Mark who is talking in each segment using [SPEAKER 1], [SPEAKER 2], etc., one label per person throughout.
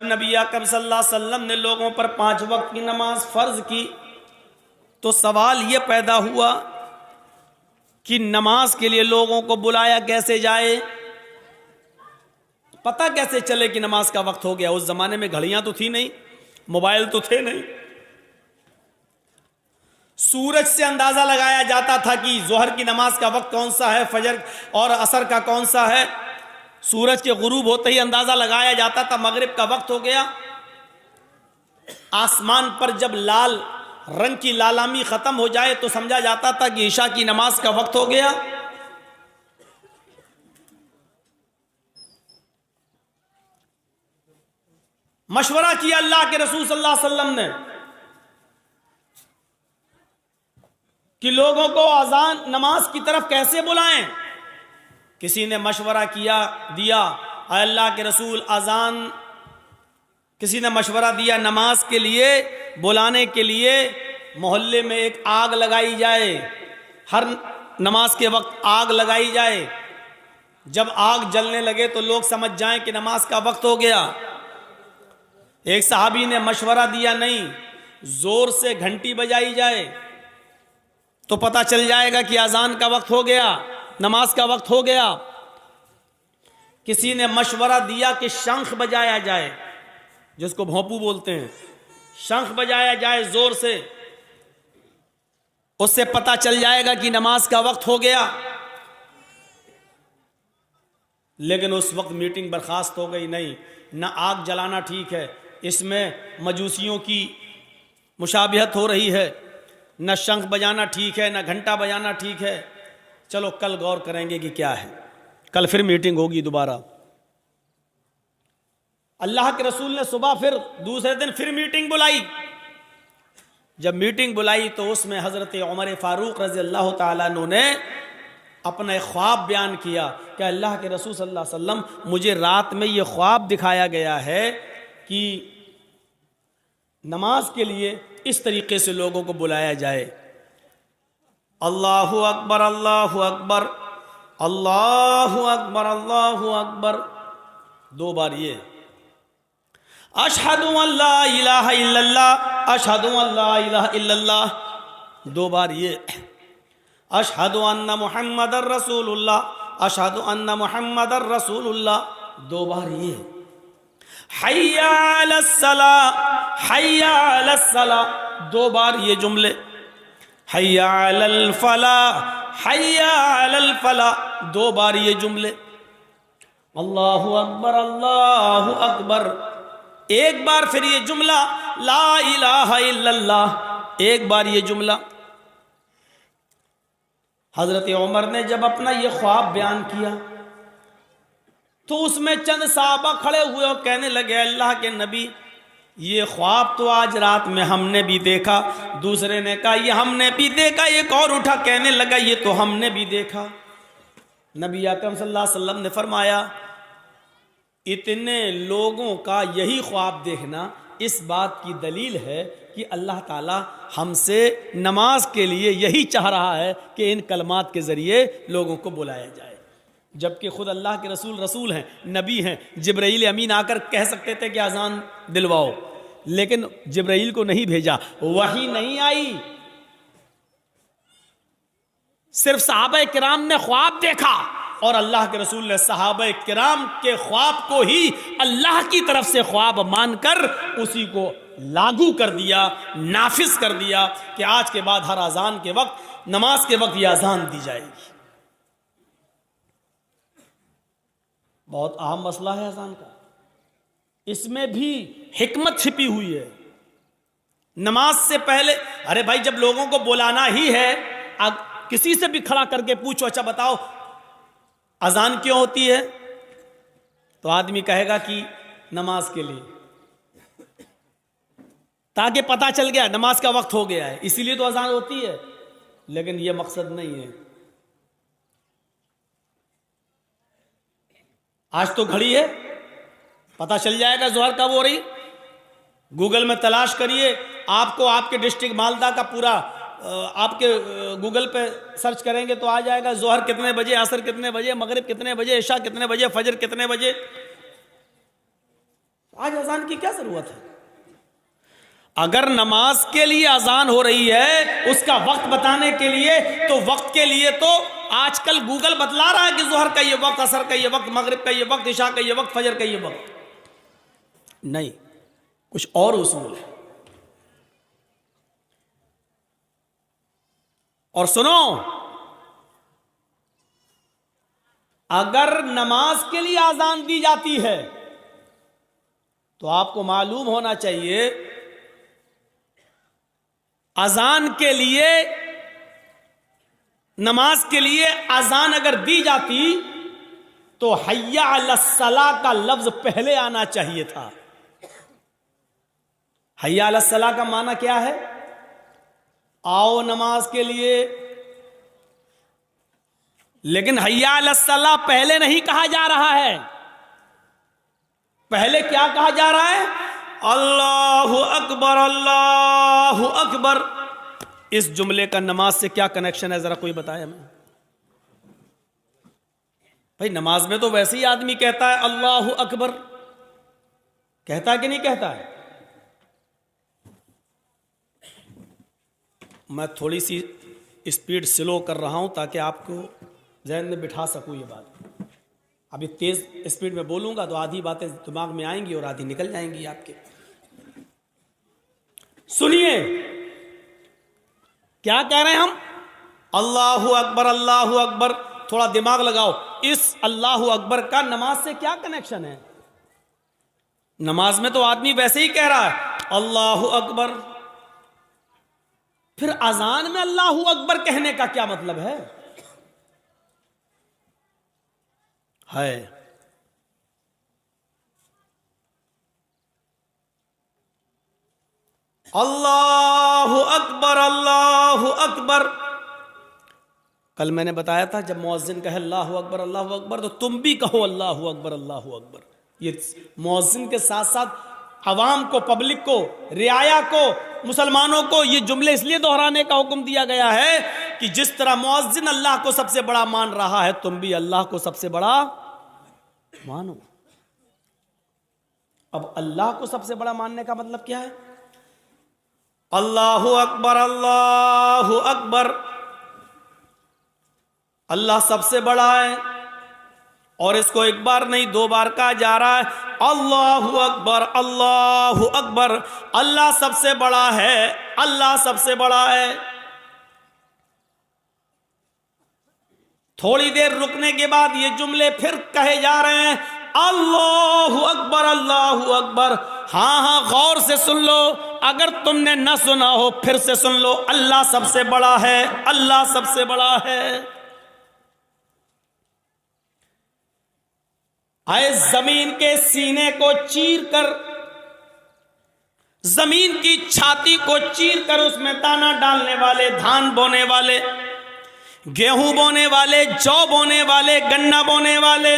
[SPEAKER 1] نبی اکرم صلی اللہ علیہ وسلم نے لوگوں پر 5 وقت کی نماز فرض کی تو سوال یہ پیدا ہوا کہ نماز کے لیے لوگوں کو بلایا کیسے جائے، پتہ کیسے چلے کہ نماز کا وقت ہو گیا۔ اس زمانے میں گھڑیاں تو تھی نہیں، موبائل تو تھے نہیں، سورج سے اندازہ لگایا جاتا تھا کہ ظہر کی نماز کا وقت کون سا ہے، فجر اور عصر کا کون سا ہے۔ سورج کے غروب ہوتے ہی اندازہ لگایا جاتا تھا مغرب کا وقت ہو گیا۔ آسمان پر جب لال رنگ کی لالامی ختم ہو جائے تو سمجھا جاتا تھا کہ عشاء کی نماز کا وقت ہو گیا۔ مشورہ کیا اللہ کے رسول صلی اللہ علیہ وسلم نے کہ لوگوں کو اذان نماز کی طرف کیسے بلائیں۔ کسی نے مشورہ دیا اے اللہ کے رسول اذان، کسی نے مشورہ دیا نماز کے لیے بلانے کے لیے محلے میں ایک آگ لگائی جائے، ہر نماز کے وقت آگ لگائی جائے، جب آگ جلنے لگے تو لوگ سمجھ جائیں کہ نماز کا وقت ہو گیا۔ ایک صحابی نے مشورہ دیا نہیں، زور سے گھنٹی بجائی جائے تو پتہ چل جائے گا کہ اذان کا وقت ہو گیا، نماز کا وقت ہو گیا۔ کسی نے مشورہ دیا کہ شنخ بجایا جائے، جس کو بھونپو بولتے ہیں، شنخ بجایا جائے زور سے، اس سے پتہ چل جائے گا کہ نماز کا وقت ہو گیا۔ لیکن اس وقت میٹنگ برخاست ہو گئی، نہیں، نہ آگ جلانا ٹھیک ہے، اس میں مجوسیوں کی مشابہت ہو رہی ہے، نہ شنخ بجانا ٹھیک ہے، نہ گھنٹا بجانا ٹھیک ہے، چلو کل غور کریں گے کہ کیا ہے، کل پھر میٹنگ ہوگی دوبارہ۔ اللہ کے رسول نے صبح پھر دوسرے دن پھر میٹنگ بلائی۔ جب میٹنگ بلائی تو اس میں حضرت عمر فاروق رضی اللہ تعالیٰ عنہ نے اپنا ایک خواب بیان کیا کہ اللہ کے رسول صلی اللہ علیہ وسلم مجھے رات میں یہ خواب دکھایا گیا ہے کہ نماز کے لیے اس طریقے سے لوگوں کو بلایا جائے، اللہ اکبر اللہ اکبر اللہ اکبر اللہ اکبر، 2 بار یہ اشہد ان لا الہ الا اللہ اشہد ان لا الہ الا اللہ، 2 بار یہ اشہد ان محمد الرسول اللہ اشہد ان محمد الرسول اللہ، 2 بار یہ حی علی الصلاۃ حی علی الصلاۃ، 2 بار یہ جملے حی علی الفلاح حی علی الفلاح، 2 بار یہ جملے اللہ اکبر اللہ اکبر، 1 بار پھر یہ جملہ لا الہ الا اللہ، 1 بار یہ جملہ۔ حضرت عمر نے جب اپنا یہ خواب بیان کیا تو اس میں چند صحابہ کھڑے ہوئے اور کہنے لگے اللہ کے نبی یہ خواب تو آج رات میں ہم نے بھی دیکھا، دوسرے نے کہا یہ ہم نے بھی دیکھا، ایک اور اٹھا کہنے لگا یہ تو ہم نے بھی دیکھا۔ نبی اکرم صلی اللہ علیہ وسلم نے فرمایا اتنے لوگوں کا یہی خواب دیکھنا اس بات کی دلیل ہے کہ اللہ تعالی ہم سے نماز کے لیے یہی چاہ رہا ہے کہ ان کلمات کے ذریعے لوگوں کو بلایا جائے، جبکہ خود اللہ کے رسول ہیں، نبی ہیں، جبرائیل امین آ کر کہہ سکتے تھے کہ اذان دلواؤ، لیکن جبرائیل کو نہیں بھیجا، وحی نہیں آئی، صرف صحابہ کرام نے خواب دیکھا اور اللہ کے رسول نے صحابہ کرام کے خواب کو ہی اللہ کی طرف سے خواب مان کر اسی کو لاگو کر دیا، نافذ کر دیا کہ آج کے بعد ہر اذان کے وقت، نماز کے وقت یہ اذان دی جائے گی۔ بہت اہم مسئلہ ہے اذان کا، اس میں بھی حکمت چھپی ہوئی ہے۔ نماز سے پہلے ارے بھائی جب لوگوں کو بلانا ہی ہے، کسی سے بھی کھڑا کر کے پوچھو اچھا بتاؤ اذان کیوں ہوتی ہے، تو آدمی کہے گا کہ نماز کے لیے، تاکہ پتہ چل گیا نماز کا وقت ہو گیا ہے، اسی لیے تو اذان ہوتی ہے، لیکن یہ مقصد نہیں ہے۔ آج تو گھڑی ہے، پتہ چل جائے گا ظہر کب ہو رہی، گوگل میں تلاش کریے، آپ کو آپ کے ڈسٹرکٹ مالدہ کا پورا آپ کے گوگل پہ سرچ کریں گے تو آ جائے گا ظہر کتنے بجے، عصر کتنے بجے، مغرب کتنے بجے، عشاء کتنے بجے، فجر کتنے بجے۔ آج اذان کی کیا ضرورت ہے؟ اگر نماز کے لیے اذان ہو رہی ہے اس کا وقت بتانے کے لیے، تو وقت کے لیے تو آج کل گوگل بتلا رہا ہے کہ ظہر کا یہ وقت، عصر کا یہ وقت، مغرب کا یہ وقت، عشاء کا یہ وقت، فجر کا یہ وقت. نہیں، کچھ اور اصول ہے. اور سنو، اگر نماز کے لیے اذان دی جاتی ہے تو آپ کو معلوم ہونا چاہیے اذان کے لیے، نماز کے لیے اذان اگر دی جاتی تو حی علی الصلاۃ کا لفظ پہلے آنا چاہیے تھا. حی علی الصلاۃ کا معنی کیا ہے؟ آؤ نماز کے لیے. لیکن حی علی الصلاۃ پہلے نہیں کہا جا رہا ہے. پہلے کیا کہا جا رہا ہے؟ اللہ اکبر، اللہ اکبر. اس جملے کا نماز سے کیا کنیکشن ہے؟ ذرا کوئی بتائے ہمیں. بھائی نماز میں تو ویسے ہی آدمی کہتا ہے اللہ اکبر، کہتا ہے کہ نہیں کہتا ہے؟ میں تھوڑی سی اسپیڈ سلو کر رہا ہوں تاکہ آپ کو ذہن میں بٹھا سکوں یہ بات. ابھی تیز اسپیڈ میں بولوں گا تو آدھی باتیں دماغ میں آئیں گی اور آدھی نکل جائیں گی آپ کے. سنیے کیا کہہ رہے ہیں ہم؟ اللہ اکبر، اللہ اکبر. تھوڑا دماغ لگاؤ، اس اللہ اکبر کا نماز سے کیا کنیکشن ہے؟ نماز میں تو آدمی ویسے ہی کہہ رہا ہے اللہ اکبر. پھر اذان میں اللہ اکبر کہنے کا کیا مطلب ہے؟ اللہ اکبر، اللہ اکبر. کل میں نے بتایا تھا جب مؤذن کہے اللہ اکبر، اللہ اکبر، تو تم بھی کہو اللہ اکبر، اللہ اکبر. یہ مؤذن کے ساتھ ساتھ عوام کو، پبلک کو، رعایا کو، مسلمانوں کو یہ جملے اس لیے دہرانے کا حکم دیا گیا ہے کہ جس طرح مؤذن اللہ کو سب سے بڑا مان رہا ہے، تم بھی اللہ کو سب سے بڑا مانو. اب اللہ کو سب سے بڑا ماننے کا مطلب کیا ہے؟ اللہ اکبر، اللہ اکبر. اللہ سب سے بڑا ہے، اور اس کو ایک بار نہیں دو بار کہا جا رہا ہے اللہ اکبر، اللہ اکبر. اللہ سب سے بڑا ہے، اللہ سب سے بڑا ہے. تھوڑی دیر رکنے کے بعد یہ جملے پھر کہے جا رہے ہیں اللہ اکبر، اللہ اکبر. ہاں غور سے سن لو، اگر تم نے نہ سنا ہو پھر سے سن لو. اللہ سب سے بڑا ہے، اللہ سب سے بڑا ہے. آئے زمین کے سینے کو چیر کر، زمین کی چھاتی کو چیر کر اس میں دانا ڈالنے والے، دھان بونے والے، گیہوں بونے والے، جو بونے والے، گنا بونے والے،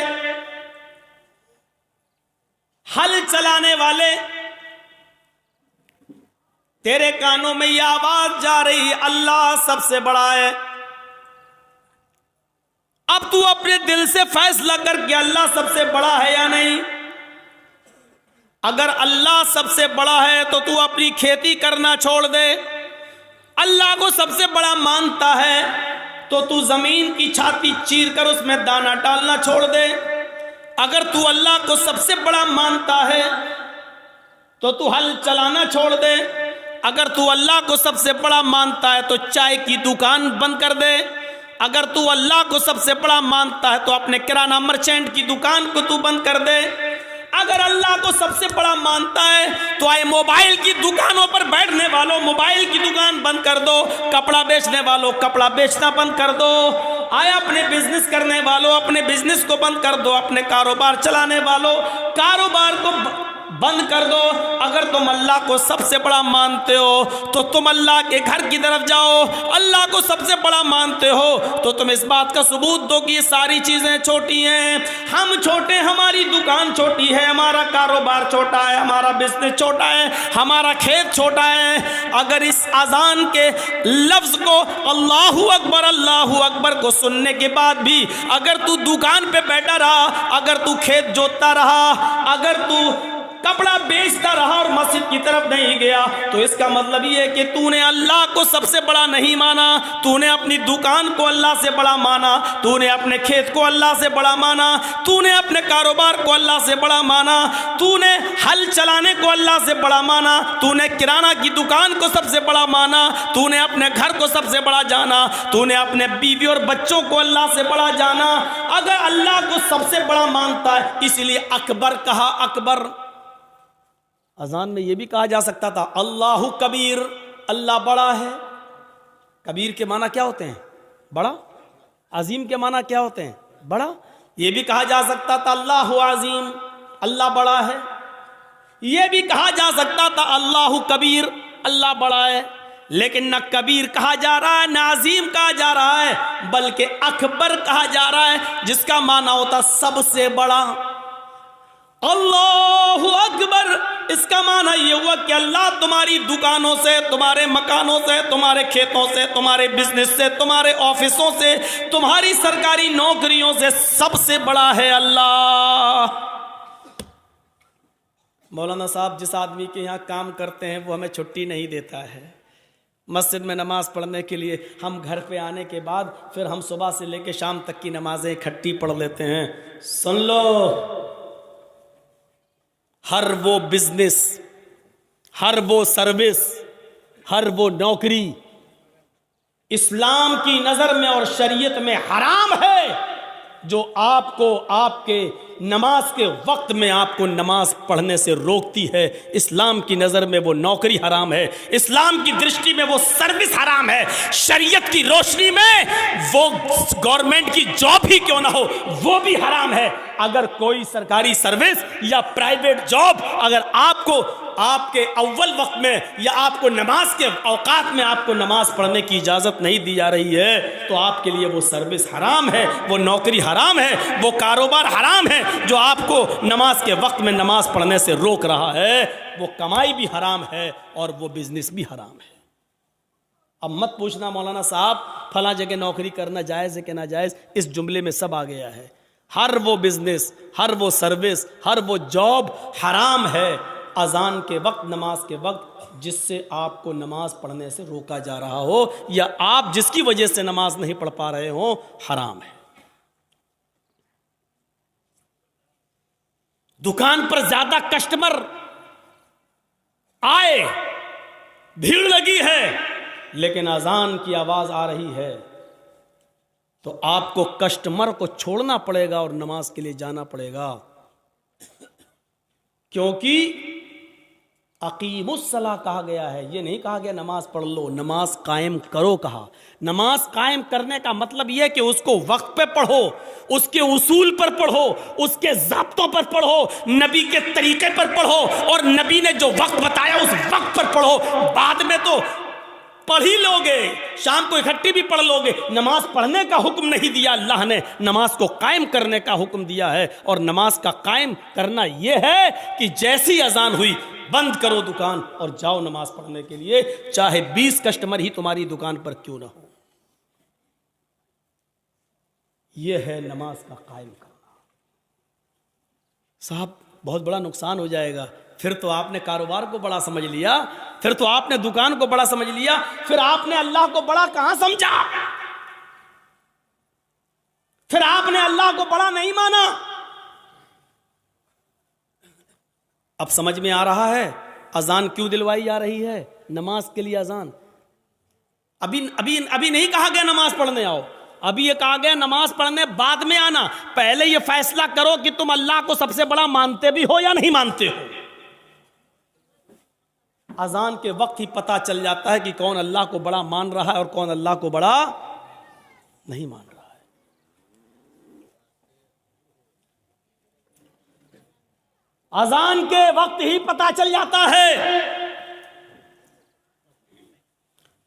[SPEAKER 1] ہل چلانے والے، تیرے کانوں میں یہ آواز جا رہی اللہ سب سے بڑا ہے. اب تو اپنے دل سے فیصلہ کر کے اللہ سب سے بڑا ہے یا نہیں. اگر اللہ سب سے بڑا ہے تو اپنی کھیتی کرنا چھوڑ دے. اللہ کو سب سے بڑا مانتا ہے تو زمین کی چھاتی چیر کر اس میں دانا ڈالنا چھوڑ دے. اگر تو اللہ کو سب سے بڑا مانتا ہے تو ہل چلانا چھوڑ دے. اگر تو اللہ کو سب سے بڑا مانتا ہے تو چائے کی دکان بند کر دے. اگر تو اللہ کو سب سے بڑا مانتا ہے تو اپنے کرانہ مرچینٹ کی دکان کو تو بند کر دے. اگر اللہ کو سب سے بڑا مانتا ہے تو آئے موبائل کی دکانوں پر بیٹھنے والوں موبائل کی دکان بند کر دو. کپڑا بیچنے والوں کپڑا بیچنا بند کر دو. آئے اپنے بزنس کرنے والوں اپنے بزنس کو بند کر دو. اپنے کاروبار چلانے والوں کاروبار کو بند کر دو. اگر تم اللہ کو سب سے بڑا مانتے ہو تو تم اللہ کے گھر کی طرف جاؤ. اللہ کو سب سے بڑا مانتے ہو تو تم اس بات کا ثبوت دو کہ یہ ساری چیزیں چھوٹی ہیں. ہم چھوٹے، ہماری دکان چھوٹی ہے، ہمارا کاروبار چھوٹا ہے، ہمارا بزنس چھوٹا ہے، ہمارا کھیت چھوٹا ہے. اگر اس اذان کے لفظ کو اللہ اکبر کو سننے کے بعد بھی اگر تو دکان پہ بیٹھا رہا، اگر تو کھیت جوتتا رہا، اگر تو کپڑا بیچتا رہا اور مسجد کی طرف نہیں گیا تو اس کا مطلب یہ ہے کہ تو نے اللہ کو سب سے بڑا نہیں مانا, تو نے اپنی دکان کو اللہ سے بڑا مانا, تو نے اپنے کھیت کو اللہ سے بڑا مانا, تو نے اپنے کاروبار کو اللہ سے بڑا مانا, تو نے ہل چلانے کو اللہ سے بڑا مانا, تو نے کرانہ کی دکان کو سب سے بڑا مانا, تو نے اپنے گھر کو سب سے بڑا جانا, تو نے اپنے بیوی اور بچوں کو اللہ سے بڑا جانا. اگر اللہ کو سب سے بڑا مانتا ہے اس لیے اکبر کہا, اکبر. اذان میں یہ بھی کہا جا سکتا تھا اللہ کبیر, اللہ بڑا ہے. کبیر کے معنی کیا ہوتے ہیں؟ بڑا. عظیم کے معنی کیا ہوتے ہیں؟ بڑا. یہ بھی کہا جا سکتا تھا اللہ عظیم, اللہ بڑا ہے. یہ بھی کہا جا سکتا تھا اللہ کبیر, اللہ بڑا ہے. لیکن نہ کبیر کہا جا رہا ہے نہ عظیم کہا جا رہا ہے, بلکہ اکبر کہا جا رہا ہے جس کا معنی ہوتا سب سے بڑا. اللہ اکبر, اس کا معنی یہ ہوا کہ اللہ تمہاری دکانوں سے, تمہارے مکانوں سے, تمہارے کھیتوں سے, تمہارے بزنس سے, تمہارے آفسوں سے, تمہاری سرکاری نوکریوں سے سب سے بڑا ہے اللہ. مولانا صاحب جس آدمی کے یہاں کام کرتے ہیں وہ ہمیں چھٹی نہیں دیتا ہے. مسجد میں نماز پڑھنے کے لیے ہم گھر پہ آنے کے بعد پھر ہم صبح سے لے کے شام تک کی نمازیں اکٹھی پڑھ لیتے ہیں. سن لو, ہر وہ بزنس, ہر وہ سروس, ہر وہ نوکری اسلام کی نظر میں اور شریعت میں حرام ہے جو آپ کو آپ کے نماز کے وقت میں آپ کو نماز پڑھنے سے روکتی ہے. اسلام کی نظر میں وہ نوکری حرام ہے, اسلام کی درشٹی میں وہ سروس حرام ہے, شریعت کی روشنی میں وہ گورنمنٹ کی جاب ہی کیوں نہ ہو وہ بھی حرام ہے. اگر کوئی سرکاری سروس یا پرائیویٹ جاب اگر آپ کو آپ کے اول وقت میں یا آپ کو نماز کے اوقات میں آپ کو نماز پڑھنے کی اجازت نہیں دی جا رہی ہے تو آپ کے لیے وہ سروس حرام ہے, وہ نوکری حرام ہے, وہ کاروبار حرام ہے جو آپ کو نماز کے وقت میں نماز پڑھنے سے روک رہا ہے. وہ کمائی بھی حرام ہے اور وہ بزنس بھی حرام ہے. اب مت پوچھنا مولانا صاحب فلاں جگہ نوکری کرنا جائز ہے کہ ناجائز, اس جملے میں سب آ گیا ہے. ہر وہ بزنس, ہر وہ سروس, ہر وہ جاب حرام ہے اذان کے وقت, نماز کے وقت جس سے آپ کو نماز پڑھنے سے روکا جا رہا ہو یا آپ جس کی وجہ سے نماز نہیں پڑھ پا رہے ہوں, حرام ہے. دکان پر زیادہ کسٹمر آئے, بھیڑ لگی ہے, لیکن اذان کی آواز آ رہی ہے تو آپ کو کسٹمر کو چھوڑنا پڑے گا اور نماز کے لیے جانا پڑے گا, کیونکہ اقیم الصلاۃ کہا گیا ہے. یہ نہیں کہا گیا نماز پڑھ لو, نماز قائم کرو کہا. نماز قائم کرنے کا مطلب یہ کہ اس کو وقت پہ پڑھو, اس کے اصول پر پڑھو, اس کے ضابطوں پر پڑھو, نبی کے طریقے پر پڑھو, اور نبی نے جو وقت بتایا اس وقت پر پڑھو. بعد میں تو پڑھ ہی لوگے, شام کو اکٹھی بھی پڑھ لوگے. نماز پڑھنے کا حکم نہیں دیا اللہ نے, نماز کو قائم کرنے کا حکم دیا ہے. اور نماز کا قائم کرنا یہ ہے کہ جیسی اذان ہوئی بند کرو دکان اور جاؤ نماز پڑھنے کے لیے, چاہے 20 کسٹمر ہی تمہاری دکان پر کیوں نہ ہو. یہ ہے نماز کا قائم کرنا. صاحب بہت بڑا نقصان ہو جائے گا. پھر تو آپ نے کاروبار کو بڑا سمجھ لیا, پھر تو آپ نے دکان کو بڑا سمجھ لیا, پھر آپ نے اللہ کو بڑا کہاں سمجھا, پھر آپ نے اللہ کو بڑا نہیں مانا. اب سمجھ میں آ رہا ہے اذان کیوں دلوائی جا رہی ہے, نماز کے لیے اذان. ابھی نہیں کہا گیا نماز پڑھنے آؤ, ابھی یہ کہا گیا نماز پڑھنے بعد میں آنا. پہلے یہ فیصلہ کرو کہ تم اللہ کو سب سے بڑا مانتے بھی ہو یا نہیں مانتے ہو. اذان کے وقت ہی پتہ چل جاتا ہے کہ کون اللہ کو بڑا مان رہا ہے اور کون اللہ کو بڑا نہیں مان رہا ہے. اذان کے وقت ہی پتہ چل جاتا ہے.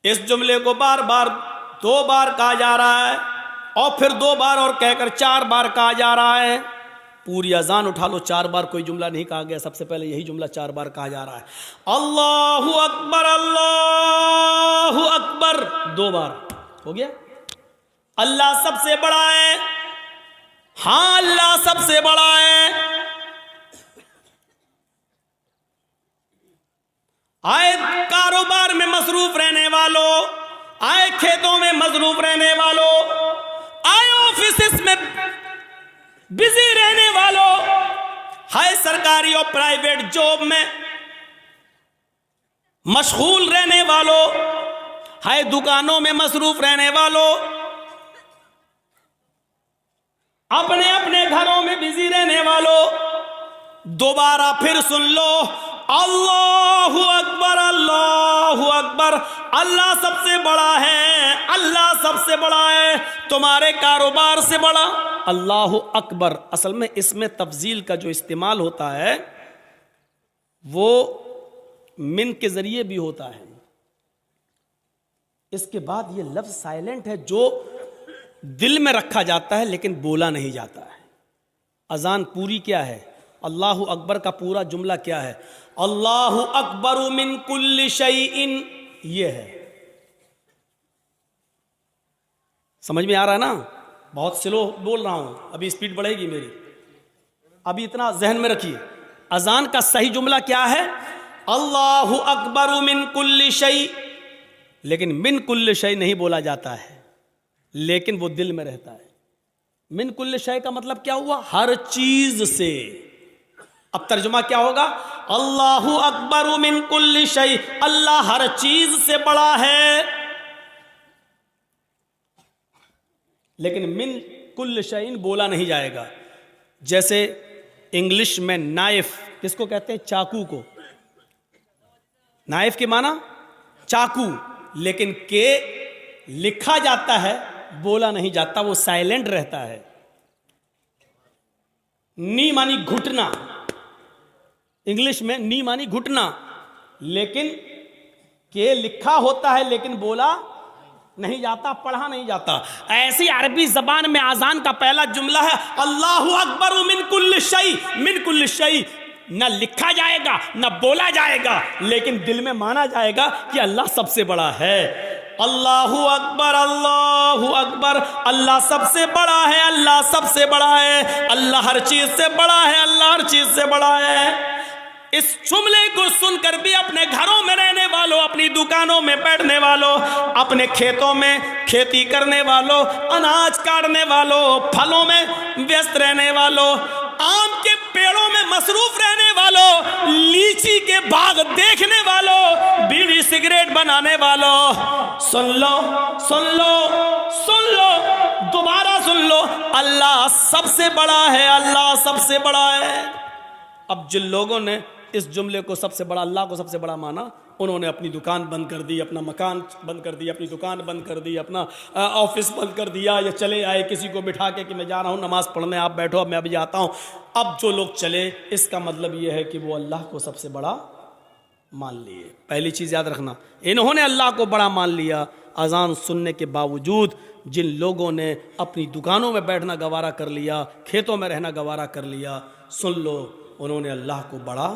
[SPEAKER 1] اس جملے کو بار بار 2 بار کہا جا رہا ہے اور پھر 2 بار اور کہہ کر 4 بار کہا جا رہا ہے. پوری اذان اٹھا لو 4 بار کوئی جملہ نہیں کہا گیا, سب سے پہلے یہی جملہ 4 بار کہا جا رہا ہے. اللہ اکبر, اللہ اکبر 2 بار ہو گیا. اللہ سب سے بڑا ہے, ہاں اللہ سب سے بڑا ہے. آئے کاروبار میں مصروف رہنے والوں، آئے کھیتوں میں مصروف رہنے والوں، آئے آفیسز میں بزی رہنے والوں، ہائے سرکاری اور پرائیویٹ جاب میں مشغول رہنے والوں، ہائے دکانوں میں مصروف رہنے والوں، اپنے اپنے گھروں میں بزی رہنے والوں، دوبارہ پھر سن لو، اللہ اکبر، اللہ اکبر، اللہ سب سے بڑا ہے، اللہ سب سے بڑا ہے، تمہارے کاروبار سے بڑا۔ اللہ اکبر اصل میں اس میں تفضیل کا جو استعمال ہوتا ہے وہ من کے ذریعے بھی ہوتا ہے، اس کے بعد یہ لفظ سائلنٹ ہے جو دل میں رکھا جاتا ہے لیکن بولا نہیں جاتا ہے۔ اذان پوری کیا ہے؟ اللہ اکبر کا پورا جملہ کیا ہے؟ اللہ اکبر من کل شیء، یہ ہے۔ سمجھ میں آ رہا ہے نا؟ بہت سلو بول رہا ہوں، ابھی سپیڈ بڑھے گی میری، ابھی اتنا ذہن میں رکھیے۔ اذان کا صحیح جملہ کیا ہے؟ اللہ اکبر من کل شیء، لیکن من کل شیء نہیں بولا جاتا ہے، لیکن وہ دل میں رہتا ہے۔ من کل شیء کا مطلب کیا ہوا؟ ہر چیز سے۔ اب ترجمہ کیا ہوگا؟ اللہ اکبر من کل شیء، اللہ ہر چیز سے بڑا ہے، لیکن من کل شیء بولا نہیں جائے گا۔ جیسے انگلش میں نائف کس کو کہتے ہیں؟ چاقو کو۔ نائف کے معنی چاقو، لیکن کہ لکھا جاتا ہے بولا نہیں جاتا، وہ سائلنٹ رہتا ہے۔ نی مانی گھٹنا، انگلش میں نی مانی گھٹنا، لیکن کہ لکھا ہوتا ہے لیکن بولا نہیں جاتا، پڑھا نہیں جاتا۔ ایسی عربی زبان میں اذان کا پہلا جملہ ہے اللہ اکبر من کل شیء، من کل شیء، نہ لکھا جائے گا نہ بولا جائے گا، لیکن دل میں مانا جائے گا کہ اللہ سب سے بڑا ہے۔ اللہ اکبر، اللہ اکبر، اللہ سب سے بڑا ہے، اللہ سب سے بڑا ہے، اللہ ہر چیز سے بڑا ہے، اللہ ہر چیز سے بڑا ہے۔ اس جملے کو سن کر بھی اپنے گھروں میں رہنے والوں، اپنی دکانوں میں بیٹھنے والوں، اپنے کھیتوں میں کھیتی کرنے والوں، اناج کاٹنے والوں، پھلوں میں ویست رہنے والوں، آم کے پیڑوں میں مصروف رہنے والوں، لیچی کے باغ دیکھنے والوں، بیڑی سگریٹ بنانے والوں، سن لو سن لو سن لو، دوبارہ سن لو، اللہ سب سے بڑا ہے، اللہ سب سے بڑا ہے۔ اب جن لوگوں نے اس جملے کو سب سے بڑا، اللہ کو سب سے بڑا مانا، انہوں نے اپنی دکان بند کر دی، اپنا مکان بند کر دیا، اپنی دکان بند کر دی، اپنا آفس بند کر دیا، یا چلے آئے کسی کو بٹھا کے کہ میں جا رہا ہوں نماز پڑھنے، آپ بیٹھو اب میں ابھی آتا ہوں۔ اب جو لوگ چلے اس کا مطلب یہ ہے کہ وہ اللہ کو سب سے بڑا مان لیے۔ پہلی چیز یاد رکھنا، انہوں نے اللہ کو بڑا مان لیا۔ اذان سننے کے باوجود جن لوگوں نے اپنی دکانوں میں بیٹھنا گوارا کر لیا، کھیتوں میں رہنا گوارا کر لیا، سن لو، انہوں نے اللہ کو بڑا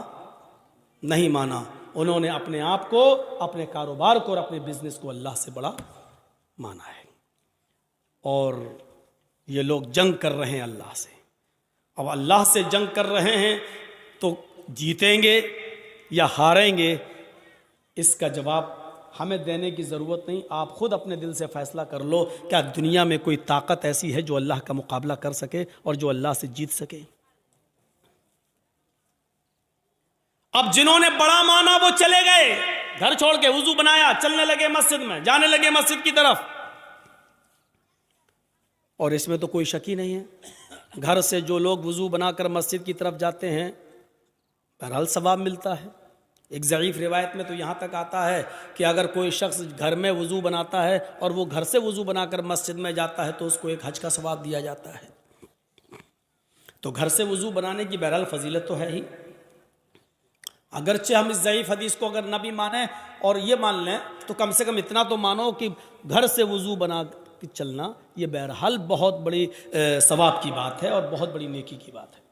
[SPEAKER 1] نہیں مانا، انہوں نے اپنے آپ کو، اپنے کاروبار کو اور اپنے بزنس کو اللہ سے بڑا مانا ہے۔ اور یہ لوگ جنگ کر رہے ہیں اللہ سے۔ اب اللہ سے جنگ کر رہے ہیں تو جیتیں گے یا ہاریں گے، اس کا جواب ہمیں دینے کی ضرورت نہیں، آپ خود اپنے دل سے فیصلہ کر لو، کیا دنیا میں کوئی طاقت ایسی ہے جو اللہ کا مقابلہ کر سکے اور جو اللہ سے جیت سکے؟ اب جنہوں نے بڑا مانا وہ چلے گئے، گھر چھوڑ کے وضو بنایا، چلنے لگے مسجد میں، جانے لگے مسجد کی طرف، اور اس میں تو کوئی شک ہی نہیں ہے، گھر سے جو لوگ وضو بنا کر مسجد کی طرف جاتے ہیں بہرحال ثواب ملتا ہے۔ ایک ضعیف روایت میں تو یہاں تک آتا ہے کہ اگر کوئی شخص گھر میں وضو بناتا ہے اور وہ گھر سے وضو بنا کر مسجد میں جاتا ہے تو اس کو ایک حج کا ثواب دیا جاتا ہے۔ تو گھر سے وضو بنانے کی بہرحال فضیلت تو ہے ہی، اگرچہ ہم اس ضعیف حدیث کو اگر نہ بھی مانیں اور یہ مان لیں تو کم سے کم اتنا تو مانو کہ گھر سے وضو بنا کے چلنا یہ بہرحال بہت بڑی ثواب کی بات ہے اور بہت بڑی نیکی کی بات ہے۔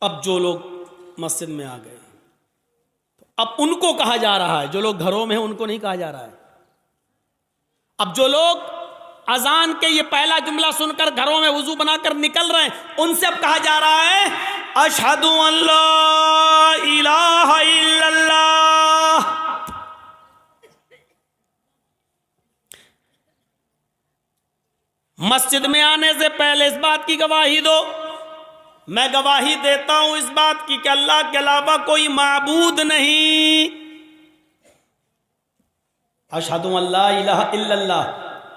[SPEAKER 1] اب جو لوگ مسجد میں آ گئے تو اب ان کو کہا جا رہا ہے، جو لوگ گھروں میں ہیں ان کو نہیں کہا جا رہا ہے۔ اب جو لوگ اذان کے یہ پہلا جملہ سن کر گھروں میں وضو بنا کر نکل رہے ہیں ان سے اب کہا جا رہا ہے اشہد ان لا الہ الا اللہ۔ مسجد میں آنے سے پہلے اس بات کی گواہی دو، میں گواہی دیتا ہوں اس بات کی کہ اللہ کے علاوہ کوئی معبود نہیں۔ اشہد ان لا الہ الا اللہ،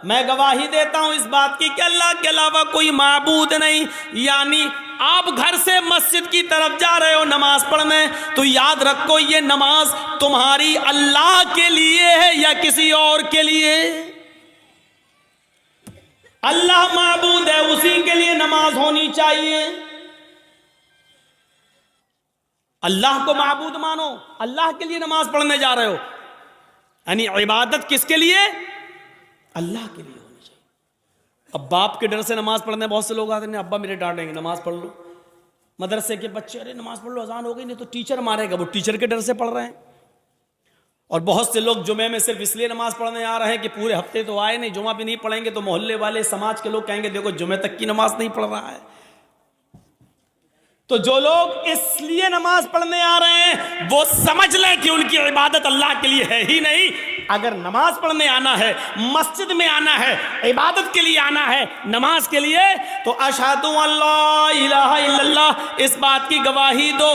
[SPEAKER 1] میں گواہی دیتا ہوں اس بات کی کہ اللہ کے علاوہ کوئی معبود نہیں۔ یعنی آپ گھر سے مسجد کی طرف جا رہے ہو نماز پڑھنے، تو یاد رکھو یہ نماز تمہاری اللہ کے لیے ہے یا کسی اور کے لیے؟ اللہ معبود ہے، اسی کے لیے نماز ہونی چاہیے۔ اللہ کو معبود مانو، اللہ کے لیے نماز پڑھنے جا رہے ہو، یعنی عبادت کس کے لیے؟ اللہ کے لیے ہونی چاہیے۔ اب باپ کے ڈر سے نماز پڑھنے بہت سے لوگ آتے ہیں، ابا میرے ڈانٹیں گے نماز پڑھ لو۔ مدرسے کے بچے، ارے نماز پڑھ لو اذان ہو گئی، نہیں تو ٹیچر مارے گا، وہ ٹیچر کے ڈر سے پڑھ رہے ہیں۔ اور بہت سے لوگ جمعے میں صرف اس لیے نماز پڑھنے آ رہے ہیں کہ پورے ہفتے تو آئے نہیں، جمعہ بھی نہیں پڑھیں گے تو محلے والے سماج کے لوگ کہیں گے دیکھو جمعے تک کی نماز نہیں پڑھ رہا ہے۔ تو جو لوگ اس لیے نماز پڑھنے آ رہے ہیں وہ سمجھ لیں کہ ان کی عبادت اللہ کے لیے ہے ہی نہیں۔ اگر نماز پڑھنے آنا ہے، مسجد میں آنا ہے، عبادت کے لیے آنا ہے، نماز کے لیے، تو اشہد ان لا الہ الا اللہ اس بات کی گواہی دو،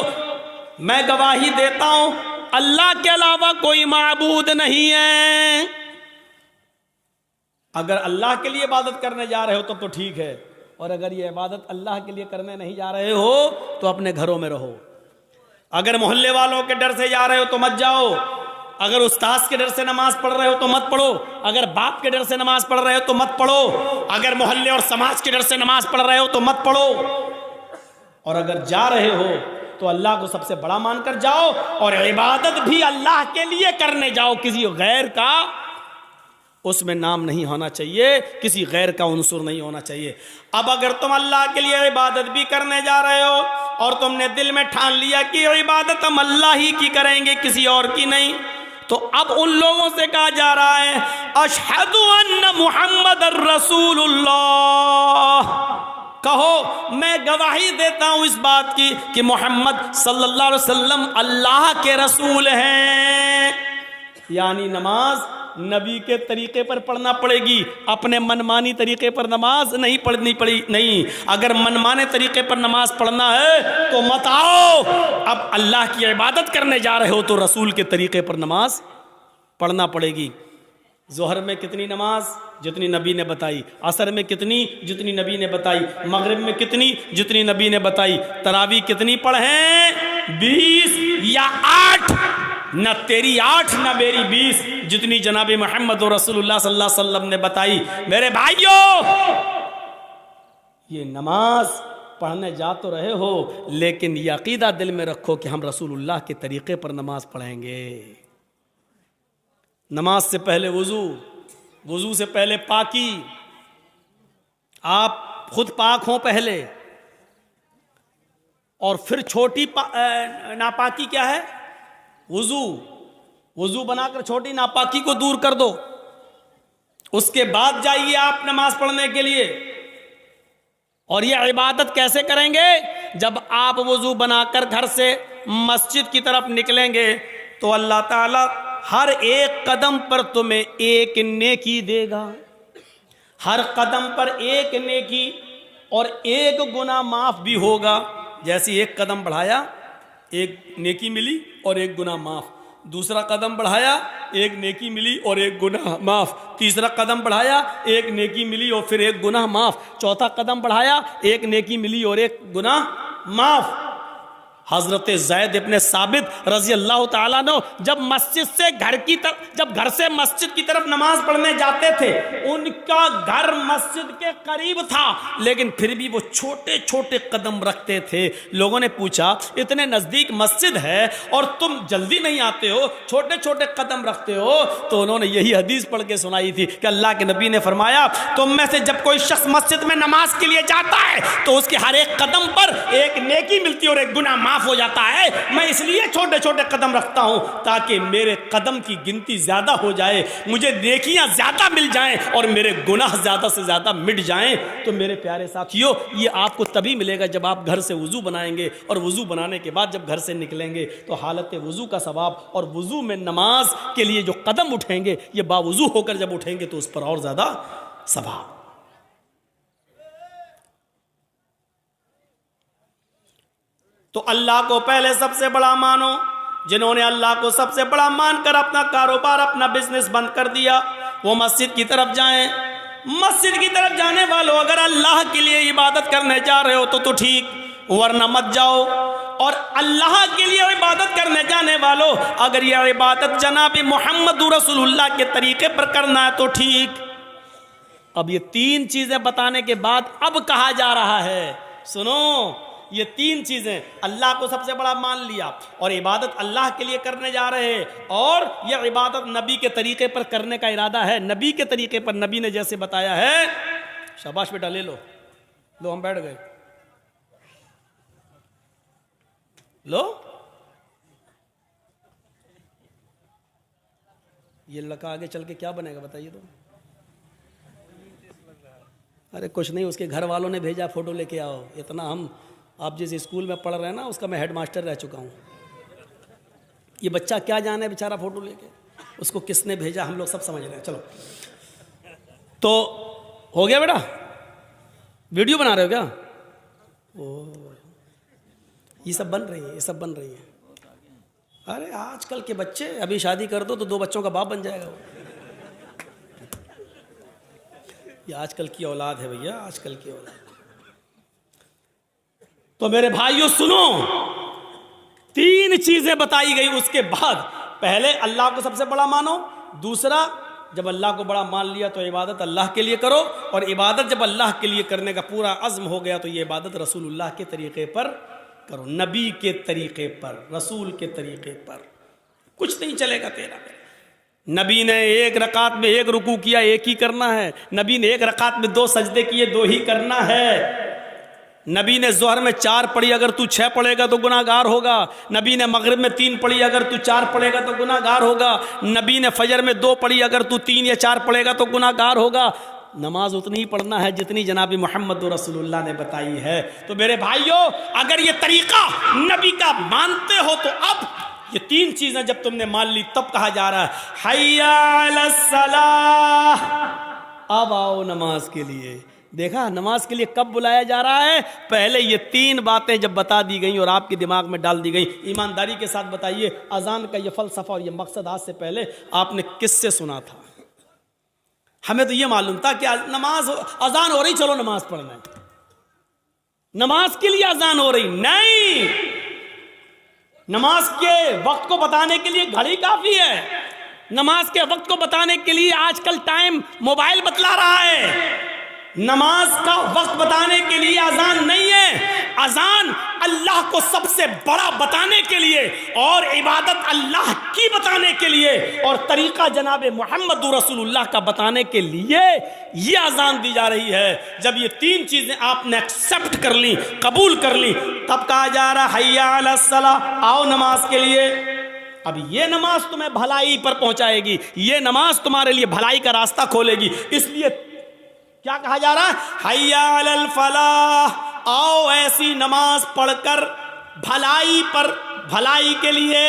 [SPEAKER 1] میں گواہی دیتا ہوں اللہ کے علاوہ کوئی معبود نہیں ہے۔ اگر اللہ کے لیے عبادت کرنے جا رہے ہو تو ٹھیک ہے، اور اگر یہ عبادت اللہ کے لیے کرنے نہیں جا رہے ہو تو اپنے گھروں میں رہو۔ اگر محلے والوں کے ڈر سے جا رہے ہو تو مت جاؤ، اگر استاذ کے ڈر سے نماز پڑھ رہے ہو تو مت پڑھو، اگر باپ کے ڈر سے نماز پڑھ رہے ہو تو مت پڑھو، اگر محلے اور سماج کے ڈر سے نماز پڑھ رہے ہو تو مت پڑھو، اور اگر جا رہے ہو تو اللہ کو سب سے بڑا مان کر جاؤ، اور عبادت بھی اللہ کے لیے کرنے جاؤ، کسی غیر کا اس میں نام نہیں ہونا چاہیے، کسی غیر کا عنصر نہیں ہونا چاہیے۔ اب اگر تم اللہ کے لیے عبادت بھی کرنے جا رہے ہو اور تم نے دل میں ٹھان لیا کہ عبادت ہم اللہ ہی کی کریں گے، کسی اور کی نہیں، تو اب ان لوگوں سے کہا جا رہا ہے اشہد ان محمد الرسول اللہ، کہو میں گواہی دیتا ہوں اس بات کی کہ محمد صلی اللہ علیہ وسلم اللہ کے رسول ہیں۔ یعنی نماز نبی کے طریقے پر پڑھنا پڑے گی، اپنے منمانی طریقے پر نماز نہیں پڑھنی پڑی نہیں۔ اگر منمانے طریقے پر نماز پڑھنا ہے تو مت آؤ، اب اللہ کی عبادت کرنے جا رہے ہو تو رسول کے طریقے پر نماز پڑھنا پڑے گی۔ ظہر میں کتنی نماز؟ جتنی نبی نے بتائی۔ عصر میں کتنی؟ جتنی نبی نے بتائی۔ مغرب میں کتنی؟ جتنی نبی نے بتائی۔ تراویح کتنی پڑھیں؟ 20 یا 8؟ نہ تیری 8 نہ میری 20، جتنی جناب محمد رسول اللہ صلی اللہ علیہ وسلم نے بتائی۔ میرے بھائیوں، یہ نماز پڑھنے جا تو رہے ہو، لیکن یہ عقیدہ دل میں رکھو کہ ہم رسول اللہ کے طریقے پر نماز پڑھیں گے۔ نماز سے پہلے وضو سے پہلے پاکی، آپ خود پاک ہوں پہلے، اور پھر چھوٹی ناپاکی کیا ہے؟ وضو بنا کر چھوٹی ناپاکی کو دور کر دو، اس کے بعد جائیے آپ نماز پڑھنے کے لیے۔ اور یہ عبادت کیسے کریں گے؟ جب آپ وضو بنا کر گھر سے مسجد کی طرف نکلیں گے تو اللہ تعالی ہر ایک قدم پر تمہیں ایک نیکی دے گا، ہر قدم پر ایک نیکی، اور ایک گناہ معاف بھی ہوگا۔ جیسے ایک قدم بڑھایا ایک نیکی ملی اور ایک گناہ معاف، دوسرا قدم بڑھایا ایک نیکی ملی اور ایک گناہ معاف، تیسرا قدم بڑھایا ایک نیکی ملی اور پھر ایک گناہ معاف، چوتھا قدم بڑھایا ایک نیکی ملی اور ایک گناہ معاف۔ حضرت زید ابن ثابت رضی اللہ تعالیٰ عنہ جب گھر سے مسجد کی طرف نماز پڑھنے جاتے تھے، ان کا گھر مسجد کے قریب تھا، لیکن پھر بھی وہ چھوٹے چھوٹے قدم رکھتے تھے۔ لوگوں نے پوچھا اتنے نزدیک مسجد ہے اور تم جلدی نہیں آتے ہو، چھوٹے چھوٹے قدم رکھتے ہو؟ تو انہوں نے یہی حدیث پڑھ کے سنائی تھی کہ اللہ کے نبی نے فرمایا تم میں سے جب کوئی شخص مسجد میں نماز کے لیے جاتا ہے تو اس کے ہر ایک قدم پر ایک نیکی ملتی اور ایک گناہ معاف ہو جاتا ہے. میں اس لیے چھوٹے چھوٹے قدم رکھتا ہوں تاکہ میرے قدم کی گنتی زیادہ ہو جائے, مجھے نیکیاں زیادہ مل جائیں اور میرے گناہ زیادہ سے زیادہ مٹ جائیں. تو میرے پیارے ساتھیو, یہ آپ کو تبھی ملے گا جب آپ گھر سے وضو بنائیں گے, اور وضو بنانے کے بعد جب گھر سے نکلیں گے تو حالت وضو کا ثواب, اور وضو میں نماز کے لیے جو قدم اٹھیں گے یہ باوضو ہو کر جب اٹھیں گے تو اس پر اور زیادہ ثواب. تو اللہ کو پہلے سب سے بڑا مانو. جنہوں نے اللہ کو سب سے بڑا مان کر اپنا کاروبار, اپنا بزنس بند کر دیا, وہ مسجد کی طرف جائیں. مسجد کی طرف جانے والوں, اگر اللہ کے لیے عبادت کرنے جا رہے ہو تو ٹھیک, ورنہ مت جاؤ. اور اللہ کے لیے عبادت کرنے جانے والوں, اگر یہ عبادت جناب محمد رسول اللہ کے طریقے پر کرنا ہے تو ٹھیک. اب یہ تین چیزیں بتانے کے بعد اب کہا جا رہا ہے, سنو, یہ تین چیزیں, اللہ کو سب سے بڑا مان لیا, اور عبادت اللہ کے لیے کرنے جا رہے ہیں, اور یہ عبادت نبی کے طریقے پر کرنے کا ارادہ ہے, نبی کے طریقے پر, نبی نے جیسے بتایا ہے. شاباش بیٹا, لے لو, لو, ہم بیٹھ گئے, لو. یہ لڑکا آگے چل کے کیا بنے گا بتائیے تو. ارے کچھ نہیں, اس کے گھر والوں نے بھیجا فوٹو لے کے آؤ. اتنا ہم, آپ جس اسکول میں پڑھ رہے ہیں نا اس کا میں ہیڈ ماسٹر رہ چکا ہوں. یہ بچہ کیا جانے بیچارہ فوٹو لے کے, اس کو کس نے بھیجا ہم لوگ سب سمجھ رہے ہیں. چلو, تو ہو گیا بیٹا, ویڈیو بنا رہے ہو کیا؟ یہ سب بن رہی ہے, یہ سب بن رہی ہے. ارے آج کل کے بچے, ابھی شادی کر دو تو 2 بچوں کا باپ بن جائے گا. یہ آج کل کی اولاد ہے بھیا, آج کل کی اولاد. تو میرے بھائیو سنو, 3 چیزیں بتائی گئی. اس کے بعد پہلے اللہ کو سب سے بڑا مانو, دوسرا جب اللہ کو بڑا مان لیا تو عبادت اللہ کے لیے کرو, اور عبادت جب اللہ کے لیے کرنے کا پورا عزم ہو گیا تو یہ عبادت رسول اللہ کے طریقے پر کرو, نبی کے طریقے پر, رسول کے طریقے پر. کچھ نہیں چلے گا تیرا. نبی نے 1 رکعت میں 1 رکوع کیا, 1 ہی کرنا ہے. نبی نے 1 رکعت میں 2 سجدے کیے, 2 ہی کرنا ہے. نبی نے ظہر میں 4 پڑھی, اگر تو 6 پڑھے گا تو گناہگار ہوگا. نبی نے مغرب میں 3 پڑھی, اگر تو 4 پڑھے گا تو گناہگار ہوگا. نبی نے فجر میں 2 پڑھی, اگر تو 3 یا 4 پڑھے گا تو گناہگار ہوگا. نماز اتنی ہی پڑھنا ہے جتنی جناب محمد رسول اللہ نے بتائی ہے. تو میرے بھائیو, اگر یہ طریقہ نبی کا مانتے ہو تو اب یہ 3 چیزیں جب تم نے مان لی تب کہا جا رہا ہے حی علی الصلاۃ, اب آؤ نماز کے لیے. دیکھا نماز کے لیے کب بلایا جا رہا ہے؟ پہلے یہ 3 باتیں جب بتا دی گئیں اور آپ کے دماغ میں ڈال دی گئیں. ایمانداری کے ساتھ بتائیے, اذان کا یہ فلسفہ اور یہ مقصد آج سے پہلے آپ نے کس سے سنا تھا؟ ہمیں تو یہ معلوم تھا کہ نماز, اذان ہو رہی, چلو نماز پڑھنا ہے. نماز کے لیے اذان ہو رہی نہیں, نماز کے وقت کو بتانے کے لیے گھڑی کافی ہے. نماز کے وقت کو بتانے کے لیے آج کل ٹائم موبائل بتلا رہا ہے. نماز کا وقت بتانے کے لیے اذان نہیں ہے. اذان اللہ کو سب سے بڑا بتانے کے لیے, اور عبادت اللہ کی بتانے کے لیے, اور طریقہ جناب محمد رسول اللہ کا بتانے کے لیے یہ اذان دی جا رہی ہے. جب یہ 3 چیزیں آپ نے ایکسپٹ کر لی, قبول کر لی, تب کہا جا رہا حی علی الصلاۃ, آؤ نماز کے لیے. اب یہ نماز تمہیں بھلائی پر پہنچائے گی, یہ نماز تمہارے لیے بھلائی کا راستہ کھولے گی. اس لیے کیا کہا جا رہا ہے؟ حی علی الفلاح, آؤ ایسی نماز پڑھ کر بھلائی پر, بھلائی کے لیے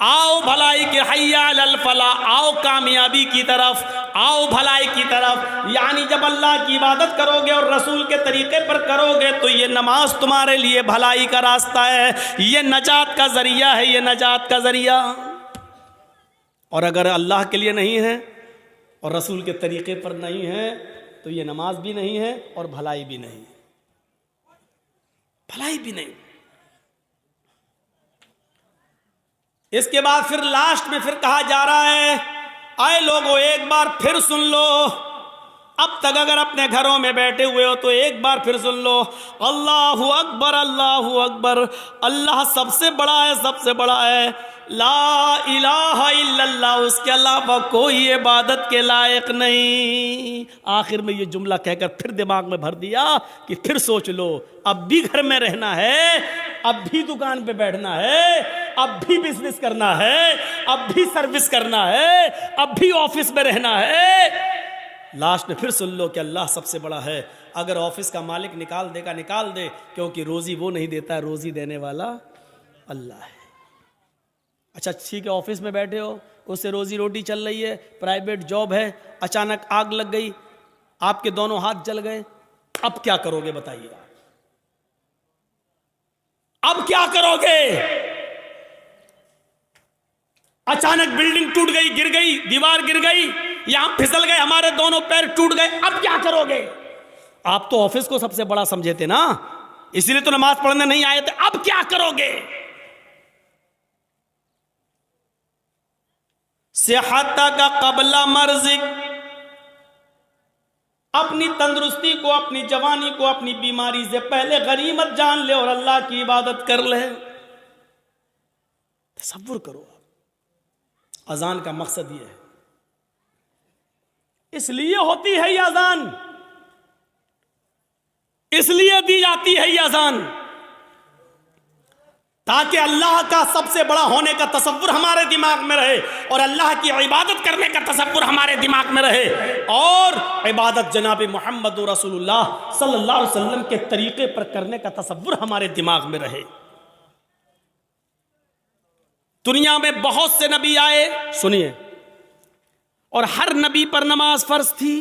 [SPEAKER 1] آؤ, بھلائی کے, حی علی الفلاح, آؤ کامیابی کی طرف, آؤ بھلائی کی طرف. یعنی جب اللہ کی عبادت کرو گے اور رسول کے طریقے پر کرو گے تو یہ نماز تمہارے لیے بھلائی کا راستہ ہے, یہ نجات کا ذریعہ ہے, یہ نجات کا ذریعہ. اور اگر اللہ کے لیے نہیں ہے اور رسول کے طریقے پر نہیں ہے تو یہ نماز بھی نہیں ہے اور بھلائی بھی نہیں, بھلائی بھی نہیں. اس کے بعد پھر لاسٹ میں پھر کہا جا رہا ہے, اے لوگوں ایک بار پھر سن لو, اب تک اگر اپنے گھروں میں بیٹھے ہوئے ہو تو ایک بار پھر سن لو, اللہ اکبر, اللہ اکبر, اللہ سب سے بڑا ہے, سب سے بڑا ہے, لا الہ الا اللہ, اس کے علاوہ کوئی عبادت کے لائق نہیں. آخر میں یہ جملہ کہہ کر پھر دماغ میں بھر دیا کہ پھر سوچ لو, اب بھی گھر میں رہنا ہے, اب بھی دکان پہ بیٹھنا ہے، اب بھی بزنس کرنا ہے، اب بھی سروس کرنا ہے، اب بھی آفس میں رہنا ہے۔ لاسٹ میں پھر سن لو کہ اللہ سب سے بڑا ہے۔ اگر آفس کا مالک نکال دے گا نکال دے، کیونکہ روزی وہ نہیں دیتا، روزی دینے والا اللہ ہے۔ اچھا ٹھیک ہے، آفس میں بیٹھے ہو، اس سے روزی روٹی چل رہی ہے، پرائیویٹ جاب ہے، اچانک آگ لگ گئی، آپ کے دونوں ہاتھ جل گئے، اب کیا کرو گے بتائیے؟ اب کیا کرو گے؟ اچانک بلڈنگ ٹوٹ گئی، گر گئی، دیوار گر گئی، یا ہم پھسل گئے، ہمارے دونوں پیر ٹوٹ گئے، اب کیا کرو گے؟ آپ تو آفس کو سب سے بڑا سمجھے تھے نا، اسی لیے تو نماز پڑھنے نہیں آئے تھے، اب کیا کرو گے؟ صحتک قبل مرضک، اپنی تندرستی کو، اپنی جوانی کو، اپنی بیماری سے پہلے غنیمت جان لے اور اللہ کی عبادت کر لے۔ تصور کرو، اذان کا مقصد یہ ہے، اس لیے ہوتی ہے یہ اذان، اس لیے دی جاتی ہے یہ اذان، تاکہ اللہ کا سب سے بڑا ہونے کا تصور ہمارے دماغ میں رہے، اور اللہ کی عبادت کرنے کا تصور ہمارے دماغ میں رہے، اور عبادت جناب محمد رسول اللہ صلی اللہ علیہ وسلم کے طریقے پر کرنے کا تصور ہمارے دماغ میں رہے۔ دنیا میں بہت سے نبی آئے، سنیے، اور ہر نبی پر نماز فرض تھی،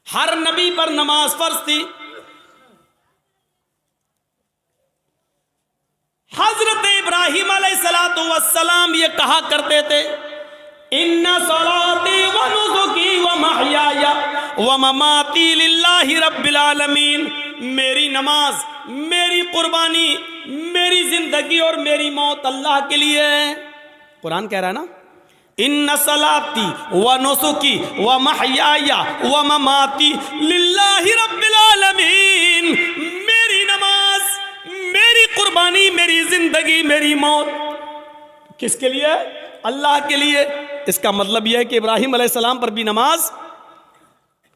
[SPEAKER 1] ہر نبی پر نماز فرض تھی۔ حضرت ابراہیم علیہ السلام یہ کہا کرتے تھے، ان صلاتی و نسکی و محیای و مماتی للہ رب العالمین، میری نماز، میری قربانی، میری زندگی اور میری موت اللہ کے لیے ہے۔ قرآن کہہ رہا ہے نا، ان صلاتی و نسکی و محیای و مماتی للہ رب العالمین، میری نماز، میری قربانی، میری زندگی، میری موت کس کے لیے؟ اللہ کے لیے۔ اس کا مطلب یہ ہے کہ ابراہیم علیہ السلام پر بھی نماز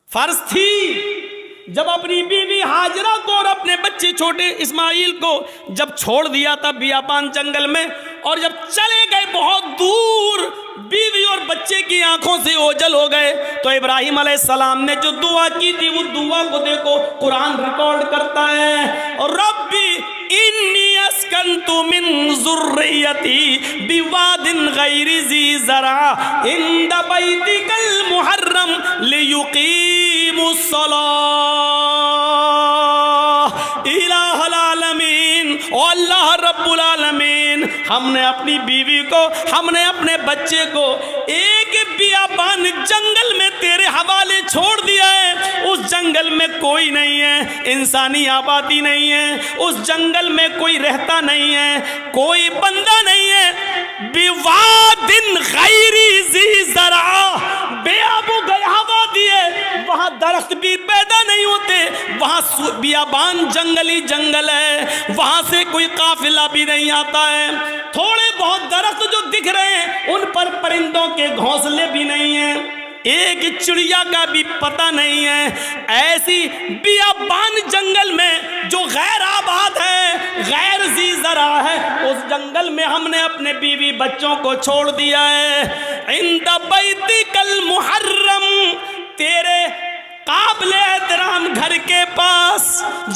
[SPEAKER 1] فرض تھی۔ جب اپنی بیوی ہاجرہ کو اور اپنے بچے چھوٹے اسماعیل کو جب چھوڑ دیا تھا بیابان جنگل میں، اور جب چلے گئے بہت دور، بیوی اور بچے کی آنکھوں سے اوجل ہو گئے، تو ابراہیم علیہ السلام نے جو دعا کی تھی، وہ دعا کو دیکھو قرآن ریکارڈ کرتا ہے، ربی انی اسکنت من ذریتی بواد غیر ذی زرع عند بیتک المحرم لیقیموا الصلاۃ، الہ العالمین، او اللہ رب العالمین، ہم نے اپنی بیوی کو، ہم نے اپنے بچے کو ایک بیابان جنگل میں تیرے حوالے چھوڑ دیا ہے۔ اس جنگل میں کوئی نہیں ہے، انسانی آبادی نہیں ہے، اس جنگل میں کوئی رہتا نہیں ہے، کوئی بندہ نہیں ہے، بواد غیر ذی زرع، بے آب و گیا دیے، وہاں درخت بھی پیدا نہیں ہوتے، وہاں بیابان جنگلی جنگل ہے، وہاں سے کوئی قافلہ بھی نہیں آتا ہے، تھوڑے بہت درخت جو دکھ رہے ہیں ان پر پرندوں کے گھونسلے بھی نہیں ہیں، ایک چڑیا کا بھی پتہ نہیں ہے۔ ایسی بیابان جنگل میں جو غیر آباد ہے، غیر ذی زرع ہے، اس جنگل میں ہم نے اپنے بیوی بچوں کو چھوڑ دیا ہے۔ عند بیتک المحرم، تیرے قابل احترام گھر کے پاس،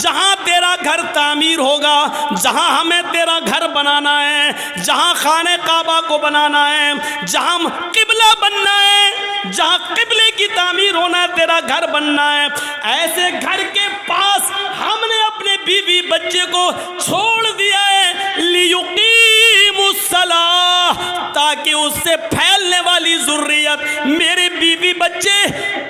[SPEAKER 1] جہاں تیرا گھر تعمیر ہوگا، جہاں ہمیں تیرا گھر بنانا ہے، جہاں خانہ کعبہ کو بنانا ہے، جہاں قبلہ بننا ہے، جہاں قبلے کی تعمیر ہونا ہے، تیرا گھر بننا ہے، ایسے گھر کے پاس ہم نے اپنے بیوی بچے کو چھوڑ دیا ہے، لیقیموا الصلاۃ، تاکہ اس سے پھیلنے والی ذریت، میرے بیوی بچے،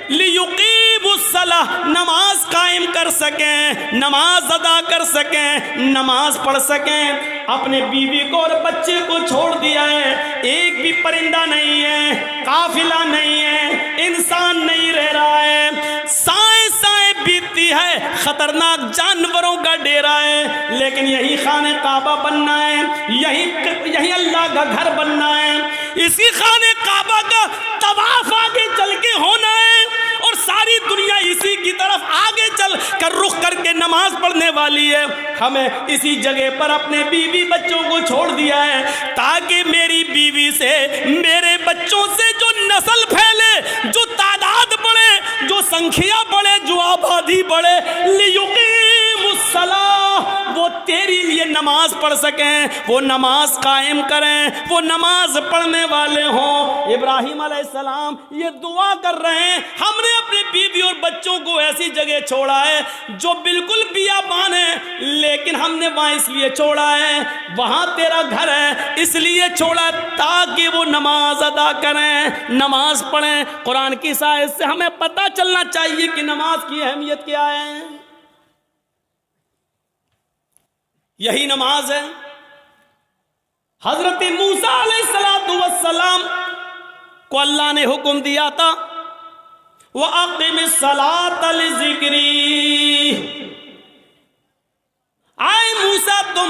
[SPEAKER 1] لیقیموا الصلاۃ، نماز قائم کر سکیں، نماز ادا کر سکیں، نماز پڑھ سکیں۔ اپنے بیوی کو اور بچے کو چھوڑ دیا ہے، ایک بھی پرندہ نہیں ہے، قافلہ نہیں ہے، انسان نہیں رہ رہا ہے، سائیں سائیں بیتتی ہے، خطرناک جانوروں کا ڈیرا ہے، لیکن یہی خانہ کعبہ بننا ہے، یہی اللہ کا گھر بننا ہے، اسی خانہ کعبہ کا طواف آگے چل کے ہونا ہے، اور ساری دنیا اسی کی طرف آگے چل کر رخ کر کے نماز پڑھنے والی ہے. ہمیں اسی جگہ پر اپنے بیوی بچوں کو چھوڑ دیا ہے تاکہ میری بیوی سے میرے بچوں سے جو نسل پھیلے, جو تعداد بڑھے, جو سنکھیا بڑھے, جو آبادی بڑھے, لیقیم الصلاۃ, وہ تیری لیے نماز پڑھ سکیں, وہ نماز قائم کریں, وہ نماز پڑھنے والے ہوں. ابراہیم علیہ السلام یہ دعا کر رہے ہیں, ہم نے اپنے بیوی اور بچوں کو ایسی جگہ چھوڑا ہے جو بالکل بیابان ہے, لیکن ہم نے وہاں اس لیے چھوڑا ہے, وہاں تیرا گھر ہے اس لیے چھوڑا تاکہ وہ نماز ادا کریں, نماز پڑھیں. قرآن کی آیت سے ہمیں پتہ چلنا چاہیے کہ نماز کی اہمیت کیا ہے. یہی نماز ہے. حضرت موسیٰ علیہ السلام کو اللہ نے حکم دیا تھا وَأَقِمِ الصَّلَاةَ لِذِكْرِي, آئے موسیٰ تم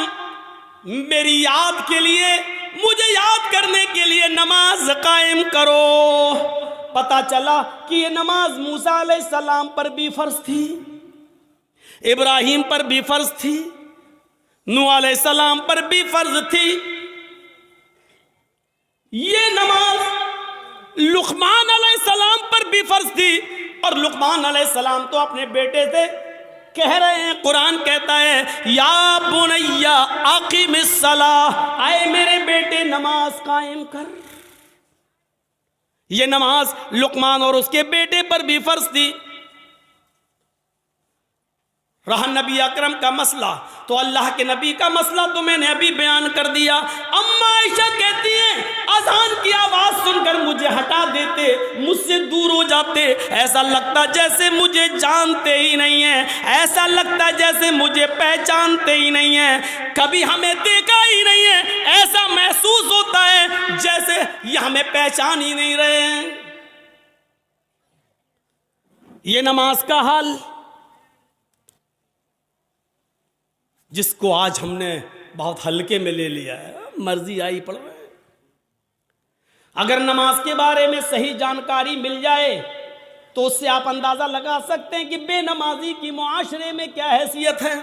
[SPEAKER 1] میری یاد کے لیے, مجھے یاد کرنے کے لیے نماز قائم کرو. پتہ چلا کہ یہ نماز موسیٰ علیہ السلام پر بھی فرض تھی, ابراہیم پر بھی فرض تھی, نوح علیہ السلام پر بھی فرض تھی. یہ نماز لقمان علیہ السلام پر بھی فرض تھی, اور لقمان علیہ السلام تو اپنے بیٹے سے کہہ رہے ہیں, قرآن کہتا ہے یا بنی اقم الصلاۃ, اے میرے بیٹے نماز قائم کر. یہ نماز لقمان اور اس کے بیٹے پر بھی فرض تھی. رہا نبی اکرم کا مسئلہ, تو اللہ کے نبی کا مسئلہ تو میں نے ابھی بیان کر دیا. اما عائشہ کہتی ہیں اذان کی آواز سن کر مجھے ہٹا دیتے, مجھ سے دور ہو جاتے, ایسا لگتا جیسے مجھے جانتے ہی نہیں ہیں, ایسا لگتا جیسے مجھے پہچانتے ہی نہیں ہیں, کبھی ہمیں دیکھا ہی نہیں ہے, ایسا محسوس ہوتا ہے جیسے یہ ہمیں پہچان ہی نہیں رہے ہیں. یہ نماز کا حال جس کو آج ہم نے بہت ہلکے میں لے لیا ہے, مرضی آئی پڑھ رہے ہیں. اگر نماز کے بارے میں صحیح جانکاری مل جائے تو اس سے آپ اندازہ لگا سکتے ہیں کہ بے نمازی کی معاشرے میں کیا حیثیت ہے.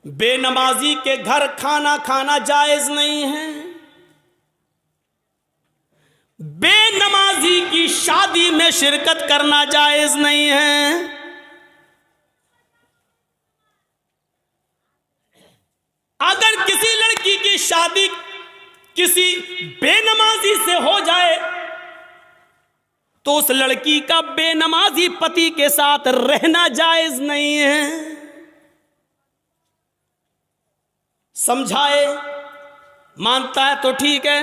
[SPEAKER 1] بے نمازی کے گھر کھانا کھانا جائز نہیں ہے, بے نمازی کی شادی میں شرکت کرنا جائز نہیں ہے. اگر کسی لڑکی کی شادی کسی بے نمازی سے ہو جائے تو اس لڑکی کا بے نمازی پتی کے ساتھ رہنا جائز نہیں ہے. سمجھائے, مانتا ہے تو ٹھیک ہے,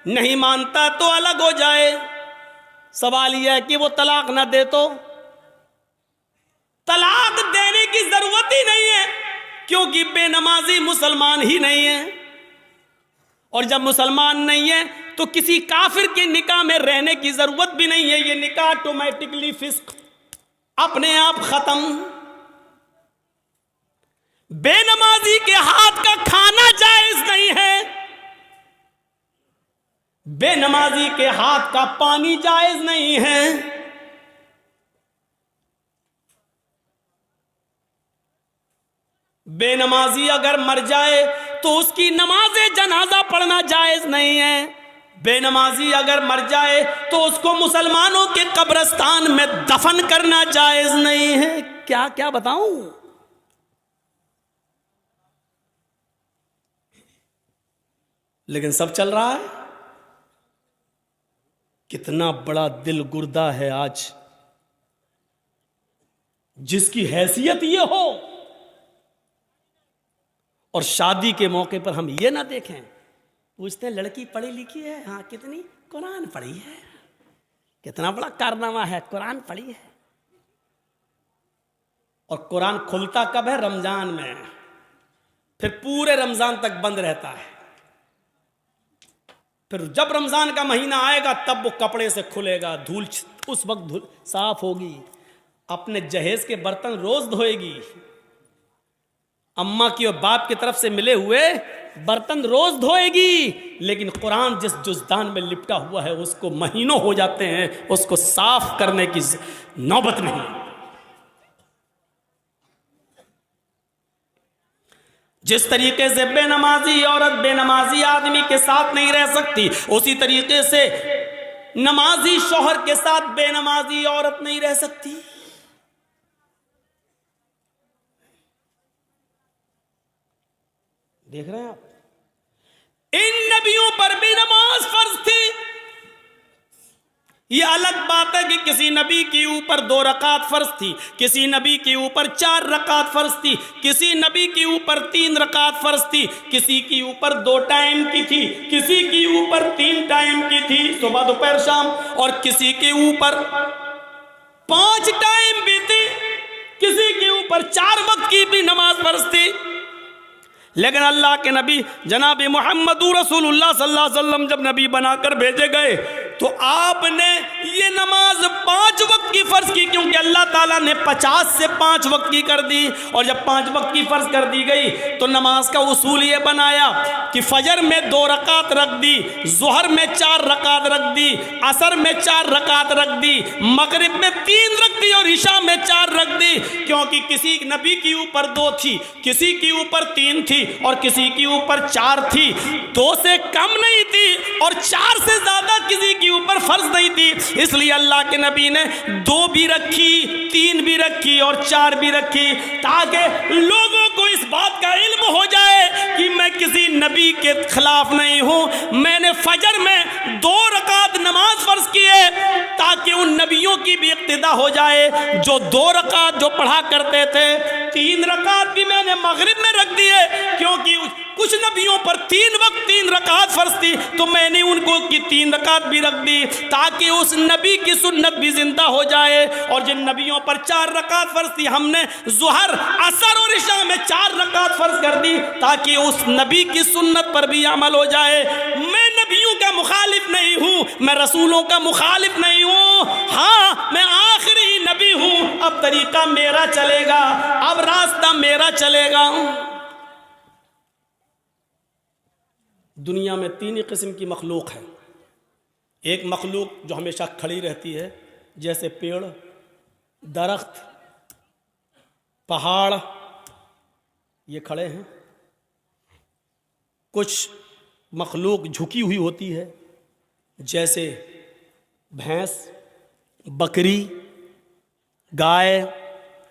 [SPEAKER 1] نہیں مانتا تو الگ ہو جائے. سوال یہ ہے کہ وہ طلاق نہ دے تو طلاق دینے کی ضرورت ہی نہیں ہے, کیونکہ بے نمازی مسلمان ہی نہیں ہے, اور جب مسلمان نہیں ہے تو کسی کافر کے نکاح میں رہنے کی ضرورت بھی نہیں ہے. یہ نکاح آٹومیٹکلی فسق, اپنے آپ ختم. بے نمازی کے ہاتھ کا کھانا جائز نہیں ہے, بے نمازی کے ہاتھ کا پانی جائز نہیں ہے. بے نمازی اگر مر جائے تو اس کی نماز جنازہ پڑھنا جائز نہیں ہے. بے نمازی اگر مر جائے تو اس کو مسلمانوں کے قبرستان میں دفن کرنا جائز نہیں ہے. کیا کیا بتاؤں. لیکن سب چل رہا ہے. کتنا بڑا دل گردہ ہے آج جس کی حیثیت یہ ہو, اور شادی کے موقع پر ہم یہ نہ دیکھیں. پوچھتے ہیں لڑکی پڑھی لکھی ہے, ہاں کتنی, قرآن پڑھی ہے. کتنا بڑا کارنامہ ہے, قرآن پڑھی ہے. اور قرآن کھلتا کب ہے؟ رمضان میں, پھر پورے رمضان تک بند رہتا ہے. پھر جب رمضان کا مہینہ آئے گا تب وہ کپڑے سے کھلے گا, دھول اس وقت صاف ہوگی, اپنے جہیز کے برتن روز دھوئے گی. اماں کی اور باپ کی طرف سے ملے ہوئے برتن روز دھوئے گی، لیکن قرآن جس جزدان میں لپٹا ہوا ہے اس کو مہینوں ہو جاتے ہیں، اس کو صاف کرنے کی نوبت نہیں۔ جس طریقے سے بے نمازی عورت بے نمازی آدمی کے ساتھ نہیں رہ سکتی، اسی طریقے سے نمازی شوہر کے ساتھ بے نمازی عورت نہیں رہ سکتی۔ دیکھ رہے ہیں آپ، ان نبیوں پر بھی نماز فرض تھی۔ یہ الگ بات ہے کہ کسی نبی کے اوپر 2 رکعت فرض تھی، کسی نبی کے اوپر 4 رکعت فرض تھی، کسی نبی کے اوپر 3 رکعت فرض تھی، کسی کے اوپر 2 ٹائم کی تھی، کسی کے اوپر 3 ٹائم کی تھی، صبح دوپہر شام، اور کسی کے اوپر 5 ٹائم بھی تھی، کسی کے اوپر 4 وقت کی بھی نماز فرض تھی۔ لیکن اللہ کے نبی جناب محمد رسول اللہ صلی اللہ علیہ وسلم جب نبی بنا کر بھیجے گئے تو آپ نے یہ نماز 5 وقت کی فرض کی، کیونکہ اللہ تعالیٰ نے 50 سے 5 وقت کی کر دی، اور جب 5 وقت کی فرض کر دی گئی تو نماز کا اصول یہ بنایا کہ فجر میں 2 رکعت رکھ دی، ظہر میں 4 رکعت رکھ دی، عصر میں 4 رکعت رکھ دی، مغرب میں 3 رکھ دی، اور عشاء میں 4 رکھ دی، کیونکہ کسی نبی کے اوپر 2 تھی، کسی کے اوپر 3 تھی، اور کسی کے اوپر 4 تھی، 2 سے کم نہیں تھی اور 4 سے زیادہ کسی کے اوپر فرض نہیں تھی۔ اس لیے اللہ کے نبی نے 2 بھی رکھی، 3 بھی رکھی اور 4 بھی رکھی، تاکہ لوگوں کو اس بات کا علم ہو جائے کہ میں کسی نبی کے خلاف نہیں ہوں۔ میں نے فجر میں 2 رکعت نماز فرض کی ہے تاکہ ان نبیوں کی بھی اقتدا ہو جائے جو 2 رکعت جو پڑھا کرتے تھے، 3 رکعت بھی میں نے مغرب میں رکھ دی ہے، کیونکہ کچھ نبیوں پر 3 وقت 3 رکعت فرض تھی، تو میں نے ان کو کی 3 رکعت بھی رکھ دی تاکہ اس نبی کی سنت بھی زندہ ہو جائے۔ اور جن نبیوں پر 4 رکعت فرض تھی ہم نے ظہر، عصر اور عشاء میں 4 رکعت فرض کر دی تاکہ اس نبی کی سنت پر بھی عمل ہو جائے۔ میں نبیوں کا مخالف نہیں ہوں، میں رسولوں کا مخالف نہیں ہوں، ہاں میں آخری نبی ہوں، اب طریقہ میرا چلے گا، اب راستہ میرا چلے گا۔ دنیا میں 3 ہی قسم کی مخلوق ہے۔ ایک مخلوق جو ہمیشہ کھڑی رہتی ہے، جیسے پیڑ، درخت، پہاڑ، یہ کھڑے ہیں۔ کچھ مخلوق جھکی ہوئی ہوتی ہے، جیسے بھینس، بکری، گائے،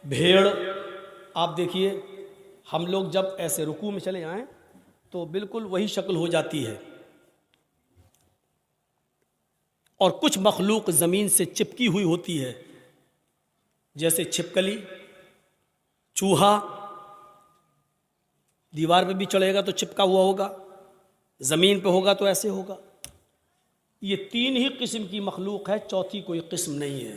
[SPEAKER 1] بھیڑ۔ آپ دیکھیے ہم لوگ جب ایسے رکوع میں چلے آئیں تو بالکل وہی شکل ہو جاتی ہے، اور کچھ مخلوق زمین سے چپکی ہوئی ہوتی ہے، جیسے چھپکلی، چوہا، دیوار پہ بھی چڑھے گا تو چپکا ہوا ہوگا، زمین پہ ہوگا تو ایسے ہوگا۔ یہ 3 ہی قسم کی مخلوق ہے، چوتھی کوئی قسم نہیں ہے۔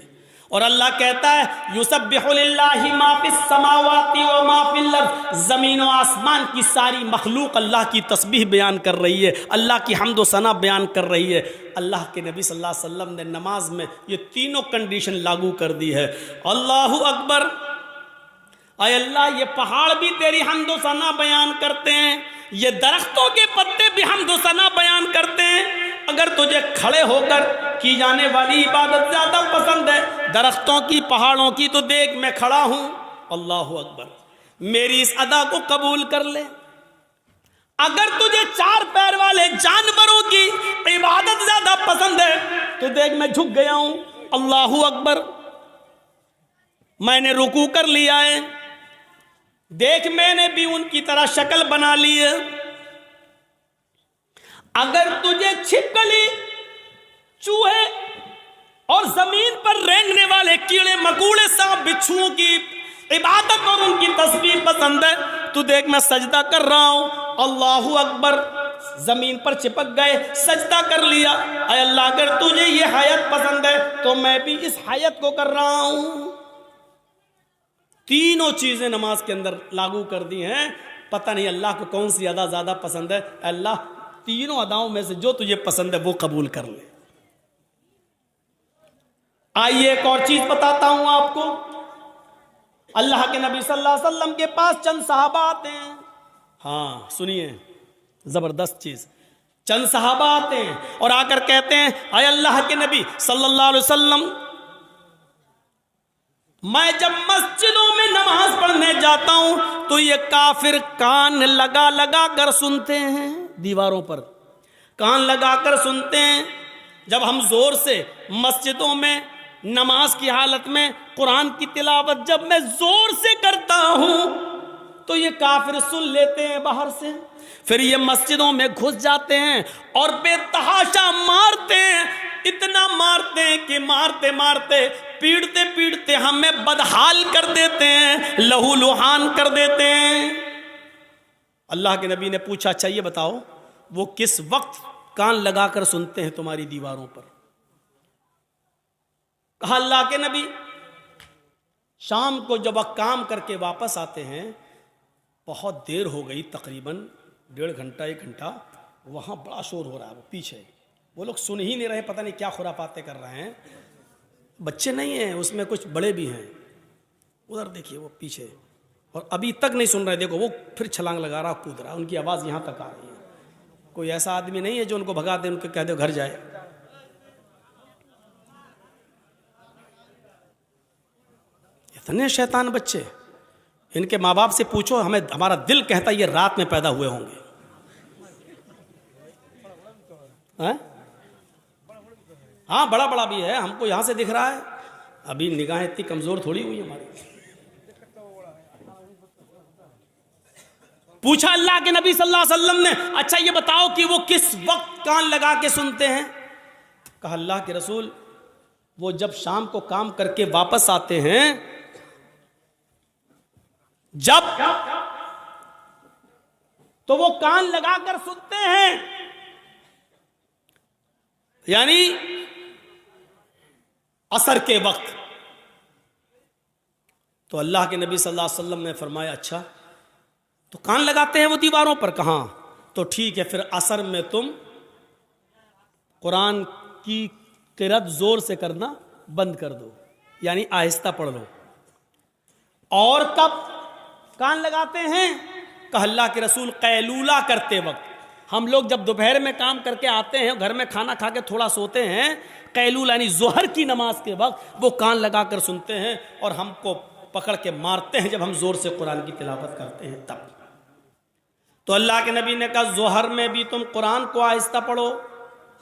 [SPEAKER 1] اور اللہ کہتا ہے یسبح للہ ما فی السماوات و ما فی الارض، زمین و آسمان کی ساری مخلوق اللہ کی تسبیح بیان کر رہی ہے، اللہ کی حمد و ثنا بیان کر رہی ہے۔ اللہ کے نبی صلی اللہ علیہ وسلم نے نماز میں یہ تینوں کنڈیشن لاگو کر دی ہے۔ اللہ اکبر، اے اللہ یہ پہاڑ بھی تیری حمد و ثنا بیان کرتے ہیں، یہ درختوں کے پتے بھی حمد و ثنا بیان کرتے ہیں۔ اگر تجھے کھڑے ہو کر کی جانے والی عبادت زیادہ پسند ہے درختوں کی، پہاڑوں کی، تو دیکھ میں کھڑا ہوں، اللہ اکبر، میری اس ادا کو قبول کر لے۔ اگر تجھے 4 پیر والے جانوروں کی عبادت زیادہ پسند ہے تو دیکھ میں جھک گیا ہوں، اللہ اکبر، میں نے رکوع کر لیا ہے، دیکھ میں نے بھی ان کی طرح شکل بنا لی ہے۔ اگر تجھے چھپکلی، چوہے اور زمین پر رینگنے والے کیڑے مکوڑے، سانپ بچھوؤں کی عبادت اور ان کی تسبیح پسند ہے تو دیکھ میں سجدہ کر رہا ہوں، اللہ اکبر، زمین پر چپک گئے، سجدہ کر لیا۔ اے اللہ اگر تجھے یہ حیت پسند ہے تو میں بھی اس حیت کو کر رہا ہوں۔ تینوں چیزیں نماز کے اندر لاگو کر دی ہیں۔ پتہ نہیں اللہ کو کون سی ادا زیادہ پسند ہے، اللہ تینوں اداؤں میں سے جو تجھے پسند ہے وہ قبول کر لے۔ آئیے ایک اور چیز بتاتا ہوں آپ کو، اللہ کے نبی صلی اللہ علیہ وسلم کے پاس چند صحابہ آتے ہیں. ہاں سنیے زبردست چیز. چند صحابہ آتے ہیں اور آ کر کہتے ہیں اے اللہ کے نبی صلی اللہ علیہ وسلم، میں جب مسجدوں میں نماز پڑھنے جاتا ہوں تو یہ کافر کان لگا لگا کر سنتے ہیں، دیواروں پر کان لگا کر سنتے ہیں. جب ہم زور سے مسجدوں میں نماز کی حالت میں قرآن کی تلاوت جب میں زور سے کرتا ہوں تو یہ کافر سن لیتے ہیں باہر سے، پھر یہ مسجدوں میں گھس جاتے ہیں اور بے تحاشا مارتے ہیں، اتنا مارتے ہیں کہ مارتے مارتے پیڑتے پیڑتے ہمیں بدحال کر دیتے ہیں، لہو لہان کر دیتے ہیں. اللہ کے نبی نے پوچھا اچھا یہ بتاؤ وہ کس وقت کان لگا کر سنتے ہیں تمہاری دیواروں پر؟ کہا اللہ کے نبی شام کو جب کام کر کے واپس آتے ہیں، بہت دیر ہو گئی، تقریباً 1.5 گھنٹہ 1 گھنٹہ، وہاں بڑا شور ہو رہا ہے، وہ پیچھے وہ لوگ سن ہی نہیں رہے، پتہ نہیں کیا خرافاتیں کر رہے ہیں. بچے نہیں ہیں اس میں، کچھ بڑے بھی ہیں، ادھر دیکھیے وہ پیچھے، اور ابھی تک نہیں سن رہے. دیکھو وہ پھر چھلانگ لگا رہا، کود رہا، ان کی آواز یہاں تک آ رہی ہے. کوئی ایسا آدمی نہیں ہے جو ان کو بھگا دے، ان کو کہہ دے گھر جائے. اتنے شیطان بچے، ان کے ماں باپ سے پوچھو، ہمارا دل کہتا ہے یہ رات میں پیدا ہوئے ہوں گے. ہاں بڑا بڑا بھی ہے، ہم کو یہاں سے دکھ رہا ہے، ابھی نگاہیں اتنی کمزور تھوڑی ہوئی ہماری. پوچھا اللہ کے نبی صلی اللہ علیہ وسلم نے اچھا یہ بتاؤ کہ وہ کس وقت کان لگا کے سنتے ہیں؟ کہا اللہ کے رسول وہ جب شام کو کام کر کے واپس آتے ہیں، جب تو وہ کان لگا کر سنتے ہیں، یعنی عصر کے وقت. تو اللہ کے نبی صلی اللہ علیہ وسلم نے فرمایا اچھا تو کان لگاتے ہیں وہ دیواروں پر؟ کہاں. تو ٹھیک ہے پھر عصر میں تم قرآن کی قرأت زور سے کرنا بند کر دو، یعنی آہستہ پڑھ لو. اور کب کان لگاتے ہیں؟ کہ اللہ کے رسول قیلولہ کرتے وقت. ہم لوگ جب دوپہر میں کام کر کے آتے ہیں، گھر میں کھانا کھا کے تھوڑا سوتے ہیں، قیلولہ یعنی ظہر کی نماز کے وقت وہ کان لگا کر سنتے ہیں اور ہم کو پکڑ کے مارتے ہیں جب ہم زور سے قرآن کی تلاوت کرتے ہیں تب. تو اللہ کے نبی نے کہا ظہر میں بھی تم قرآن کو آہستہ پڑھو.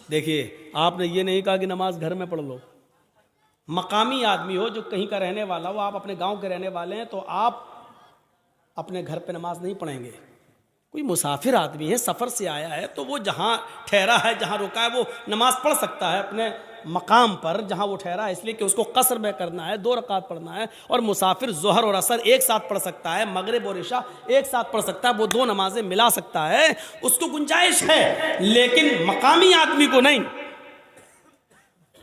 [SPEAKER 1] دیکھیے آپ نے یہ نہیں کہا کہ نماز گھر میں پڑھ لو. مقامی آدمی ہو جو کہیں کا رہنے والا ہو، آپ اپنے گاؤں کے رہنے والے ہیں تو آپ اپنے گھر پہ نماز نہیں پڑھیں گے. کوئی مسافر آدمی ہے، سفر سے آیا ہے، تو وہ جہاں ٹھہرا ہے، جہاں رکا ہے، وہ نماز پڑھ سکتا ہے اپنے مقام پر جہاں وہ ٹھہرا ہے، اس لیے کہ اس کو قصر میں کرنا ہے، 2 رکعت پڑھنا ہے. اور مسافر ظہر اور عصر ایک ساتھ پڑھ سکتا ہے، مغرب اور عشاء ایک ساتھ پڑھ سکتا ہے، وہ 2 نمازیں ملا سکتا ہے، اس کو گنجائش ہے، لیکن مقامی آدمی کو نہیں.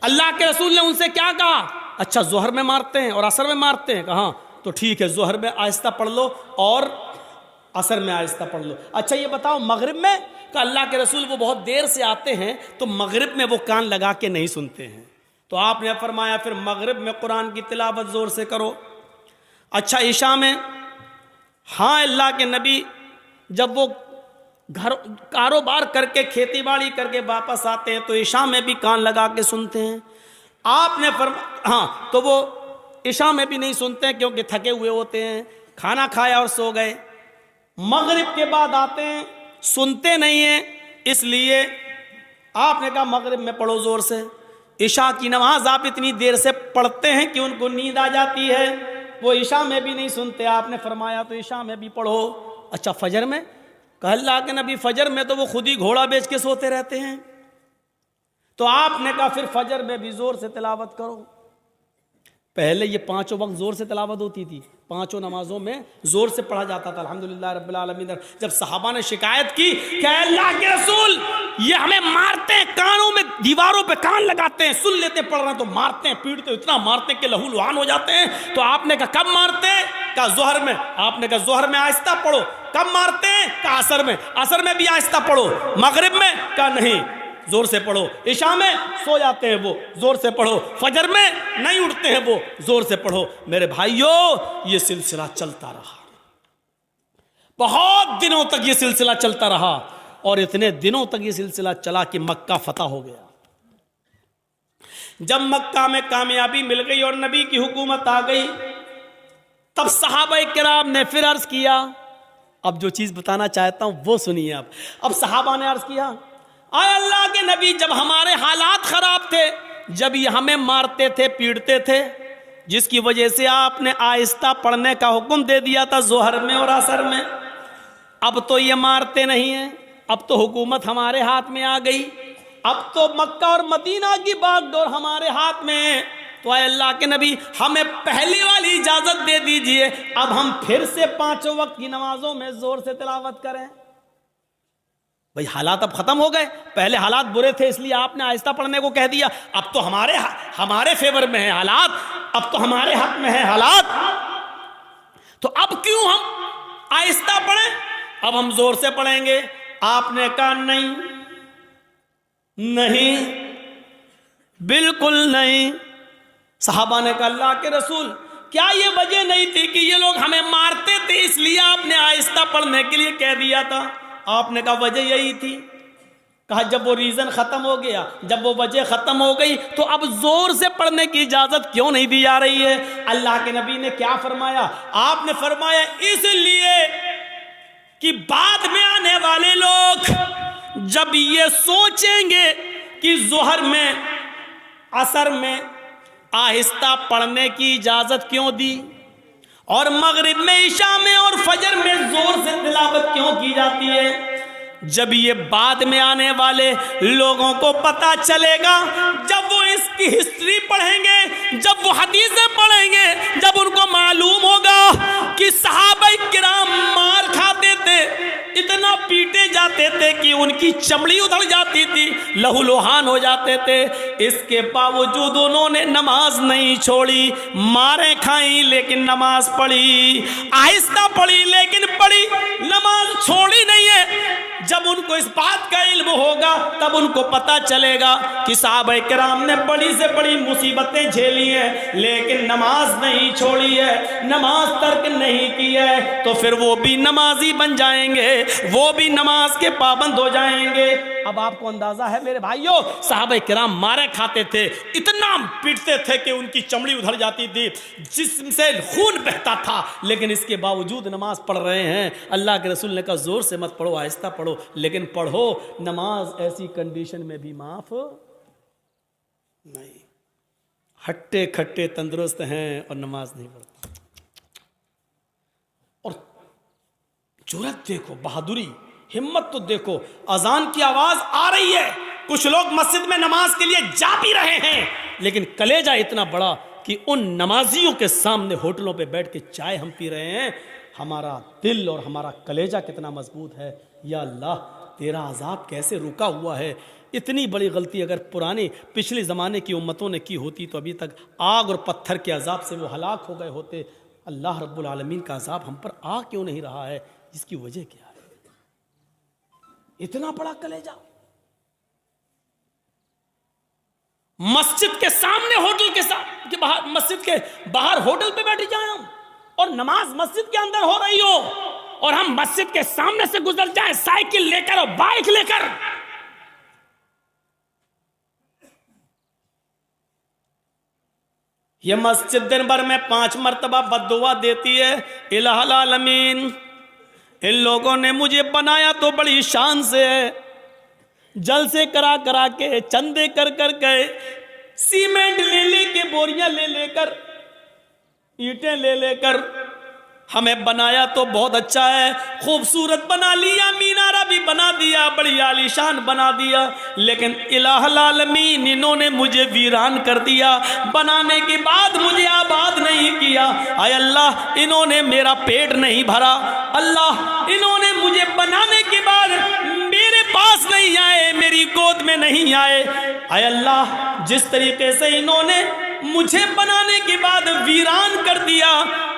[SPEAKER 1] اللہ کے رسول نے ان سے کیا کہا؟ اچھا ظہر میں مارتے ہیں اور عصر میں مارتے ہیں؟ کہاں. تو ٹھیک ہے ظہر میں آہستہ پڑھ لو اور عصر میں آہستہ پڑھ لو. اچھا یہ بتاؤ مغرب میں؟ کہ اللہ کے رسول وہ بہت دیر سے آتے ہیں تو مغرب میں وہ کان لگا کے نہیں سنتے ہیں. تو آپ نے فرمایا پھر مغرب میں قرآن کی تلاوت زور سے کرو. اچھا عشاء میں؟ ہاں اللہ کے نبی جب وہ گھر کاروبار کر کے کھیتی باڑی کر کے واپس آتے ہیں تو عشاء میں بھی کان لگا کے سنتے ہیں. آپ نے ہاں تو وہ عشاء میں بھی نہیں سنتے ہیں کیونکہ تھکے ہوئے ہوتے ہیں، کھانا کھایا اور سو گئے. مغرب کے بعد آتے ہیں سنتے نہیں ہیں، اس لیے آپ نے کہا مغرب میں پڑھو زور سے. عشاء کی نماز آپ اتنی دیر سے پڑھتے ہیں کہ ان کو نیند آ جاتی ہے، وہ عشاء میں بھی نہیں سنتے. آپ نے فرمایا تو عشاء میں بھی پڑھو. اچھا فجر میں؟ کہا اللہ کے نبی فجر میں تو وہ خود ہی گھوڑا بیچ کے سوتے رہتے ہیں. تو آپ نے کہا پھر فجر میں بھی زور سے تلاوت کرو. پہلے یہ 5 وقت زور سے تلاوت ہوتی تھی، 5 نمازوں میں زور سے پڑھا جاتا تھا. الحمدللہ رب العالمین. جب صحابہ نے شکایت کی کہ اے اللہ کے رسول یہ ہمیں مارتے ہیں، کانوں میں دیواروں پہ کان لگاتے ہیں، سن لیتے پڑھ رہے ہیں تو مارتے ہیں، پیٹتے اتنا مارتے ہیں کہ لہو لہان ہو جاتے ہیں. تو آپ نے کہا کب مارتے ہیں؟ کہا ظہر میں. آپ نے کہا ظہر میں آہستہ پڑھو. کب مارتے ہیں؟ کہا عصر میں. عصر میں بھی آہستہ پڑھو. مغرب میں؟ کہا نہیں زور سے پڑھو، عشاء میں سو جاتے ہیں وہ، زور سے پڑھو، فجر میں نہیں اٹھتے ہیں وہ، زور سے پڑھو۔ میرے بھائیو یہ سلسلہ چلتا رہا، بہت دنوں تک یہ سلسلہ چلتا رہا، اور اتنے دنوں تک یہ سلسلہ چلا کہ مکہ فتح ہو گیا۔ جب مکہ میں کامیابی مل گئی اور نبی کی حکومت آ گئی، تب صحابہ کرام نے پھر عرض کیا، اب جو چیز بتانا چاہتا ہوں وہ سنیے۔ اب صحابہ نے عرض کیا، اے اللہ کے نبی، جب ہمارے حالات خراب تھے، جب یہ ہمیں مارتے تھے، پیٹتے تھے، جس کی وجہ سے آپ نے آہستہ پڑھنے کا حکم دے دیا تھا ظہر میں اور عصر میں، اب تو یہ مارتے نہیں ہیں، اب تو حکومت ہمارے ہاتھ میں آ گئی، اب تو مکہ اور مدینہ کی باغ ڈور ہمارے ہاتھ میں ہے، تو اے اللہ کے نبی ہمیں پہلی والی اجازت دے دیجئے، اب ہم پھر سے 5 وقت کی نمازوں میں زور سے تلاوت کریں۔ بھئی حالات اب ختم ہو گئے، پہلے حالات برے تھے اس لیے آپ نے آہستہ پڑھنے کو کہہ دیا، اب تو ہمارے فیور میں ہیں حالات، اب تو ہمارے حق میں ہیں حالات، تو اب کیوں ہم آہستہ پڑھیں، اب ہم زور سے پڑھیں گے۔ آپ نے کہا نہیں، بالکل نہیں۔ صحابہ نے کہا اللہ کے رسول، کیا یہ وجہ نہیں تھی کہ یہ لوگ ہمیں مارتے تھے اس لیے آپ نے آہستہ پڑھنے کے لیے کہہ دیا تھا؟ آپ نے کہا وجہ یہی تھی۔ کہا جب وہ ریزن ختم ہو گیا، جب وہ وجہ ختم ہو گئی، تو اب زور سے پڑھنے کی اجازت کیوں نہیں دی جا رہی ہے؟ اللہ کے نبی نے کیا فرمایا؟ آپ نے فرمایا اس لیے کہ بعد میں آنے والے لوگ جب یہ سوچیں گے کہ ظہر میں، عصر میں آہستہ پڑھنے کی اجازت کیوں دی، اور مغرب میں، عشاء میں اور فجر میں زور سے تلاوت کیوں کی جاتی ہے، جب یہ بعد میں آنے والے لوگوں کو پتا چلے گا، جب وہ اس کی ہسٹری پڑھیں گے، جب وہ حدیثیں پڑھیں گے، جب ان کو معلوم ہوگا کہ صحابہ کرام مار کھاتے تھے، اتنا پیٹے جاتے تھے کہ ان کی چمڑی ادھڑ جاتی تھی، لہو لوہان ہو جاتے تھے، اس کے باوجود انہوں نے نماز نہیں چھوڑی، ماریں کھائیں لیکن نماز پڑھی، آہستہ پڑھی لیکن پڑھی، نماز چھوڑی نہیں ہے۔ جب ان کو اس بات کا علم ہوگا تب ان کو پتا چلے گا کہ صحابہ کرام نے بڑی سے بڑی مصیبتیں جھیلی ہیں لیکن نماز نہیں چھوڑی ہے، نماز ترک نہیں کی ہے، تو پھر وہ بھی نمازی بن جائیں گے، وہ بھی نماز کے پابند ہو جائیں گے۔ اب آپ کو اندازہ ہے میرے بھائیوں، صحابہ کرام مارے کھاتے تھے، اتنا پیٹتے تھے کہ ان کی چمڑی ادھر جاتی تھی، جسم سے خون بہتا تھا، لیکن اس کے باوجود نماز پڑھ رہے ہیں۔ اللہ کے رسول نے کہا زور سے مت پڑھو، آہستہ پڑھو، لیکن پڑھو، نماز ایسی کنڈیشن میں بھی معاف نہیں۔ ہٹے کھٹے تندرست ہیں اور نماز نہیں پڑھتے، اور جرأت دیکھو، بہادری، ہمت تو دیکھو، اذان کی آواز آ رہی ہے، کچھ لوگ مسجد میں نماز کے لیے جا بھی رہے ہیں، لیکن کلیجہ اتنا بڑا کہ ان نمازیوں کے سامنے ہوٹلوں پہ بیٹھ کے چائے ہم پی رہے ہیں۔ ہمارا دل اور ہمارا کلیجہ کتنا مضبوط ہے۔ یا اللہ، تیرا عذاب کیسے رکا ہوا ہے۔ اتنی بڑی غلطی اگر پچھلے زمانے کی امتوں نے کی ہوتی تو ابھی تک آگ اور پتھر کے عذاب سے وہ ہلاک ہو گئے ہوتے۔ اللہ رب العالمین کا عذاب ہم پر آ کیوں نہیں رہا ہے؟ اس کی وجہ کیا ہے؟ اتنا بڑا کلیجہ، مسجد کے سامنے ہوٹل کے باہر، مسجد کے باہر ہوٹل پہ بیٹھ جائیں ہم، اور نماز مسجد کے اندر ہو رہی ہو، اور ہم مسجد کے سامنے سے گزر جائیں سائیکل لے کر اور بائک لے کر۔ یہ مسجد دن بھر میں 5 مرتبہ بد دعا دیتی ہے، الہ العالمین، ان لوگوں نے مجھے بنایا تو بڑی شان سے ہے، جلسے کرا کرا کے، چندے کر کر کے، سیمنٹ لے لے کے، بوریاں لے لے کر، اینٹیں لے لے کر ہمیں بنایا تو بہت اچھا ہے، خوبصورت بنا لیا، مینارہ بھی بنا دیا، بڑی عالی شان بنا دیا، لیکن الہ العالمین انہوں نے مجھے ویران کر دیا، بنانے کے بعد مجھے آباد نہیں کیا۔ اے اللہ، انہوں نے میرا پیٹ نہیں بھرا، اللہ انہوں نے مجھے بنانے کے بعد میرے پاس نہیں آئے، میری گود میں نہیں آئے۔ اے اللہ، جس طریقے سے انہوں نے مجھے بنانے کے بعد ویران کر دیا،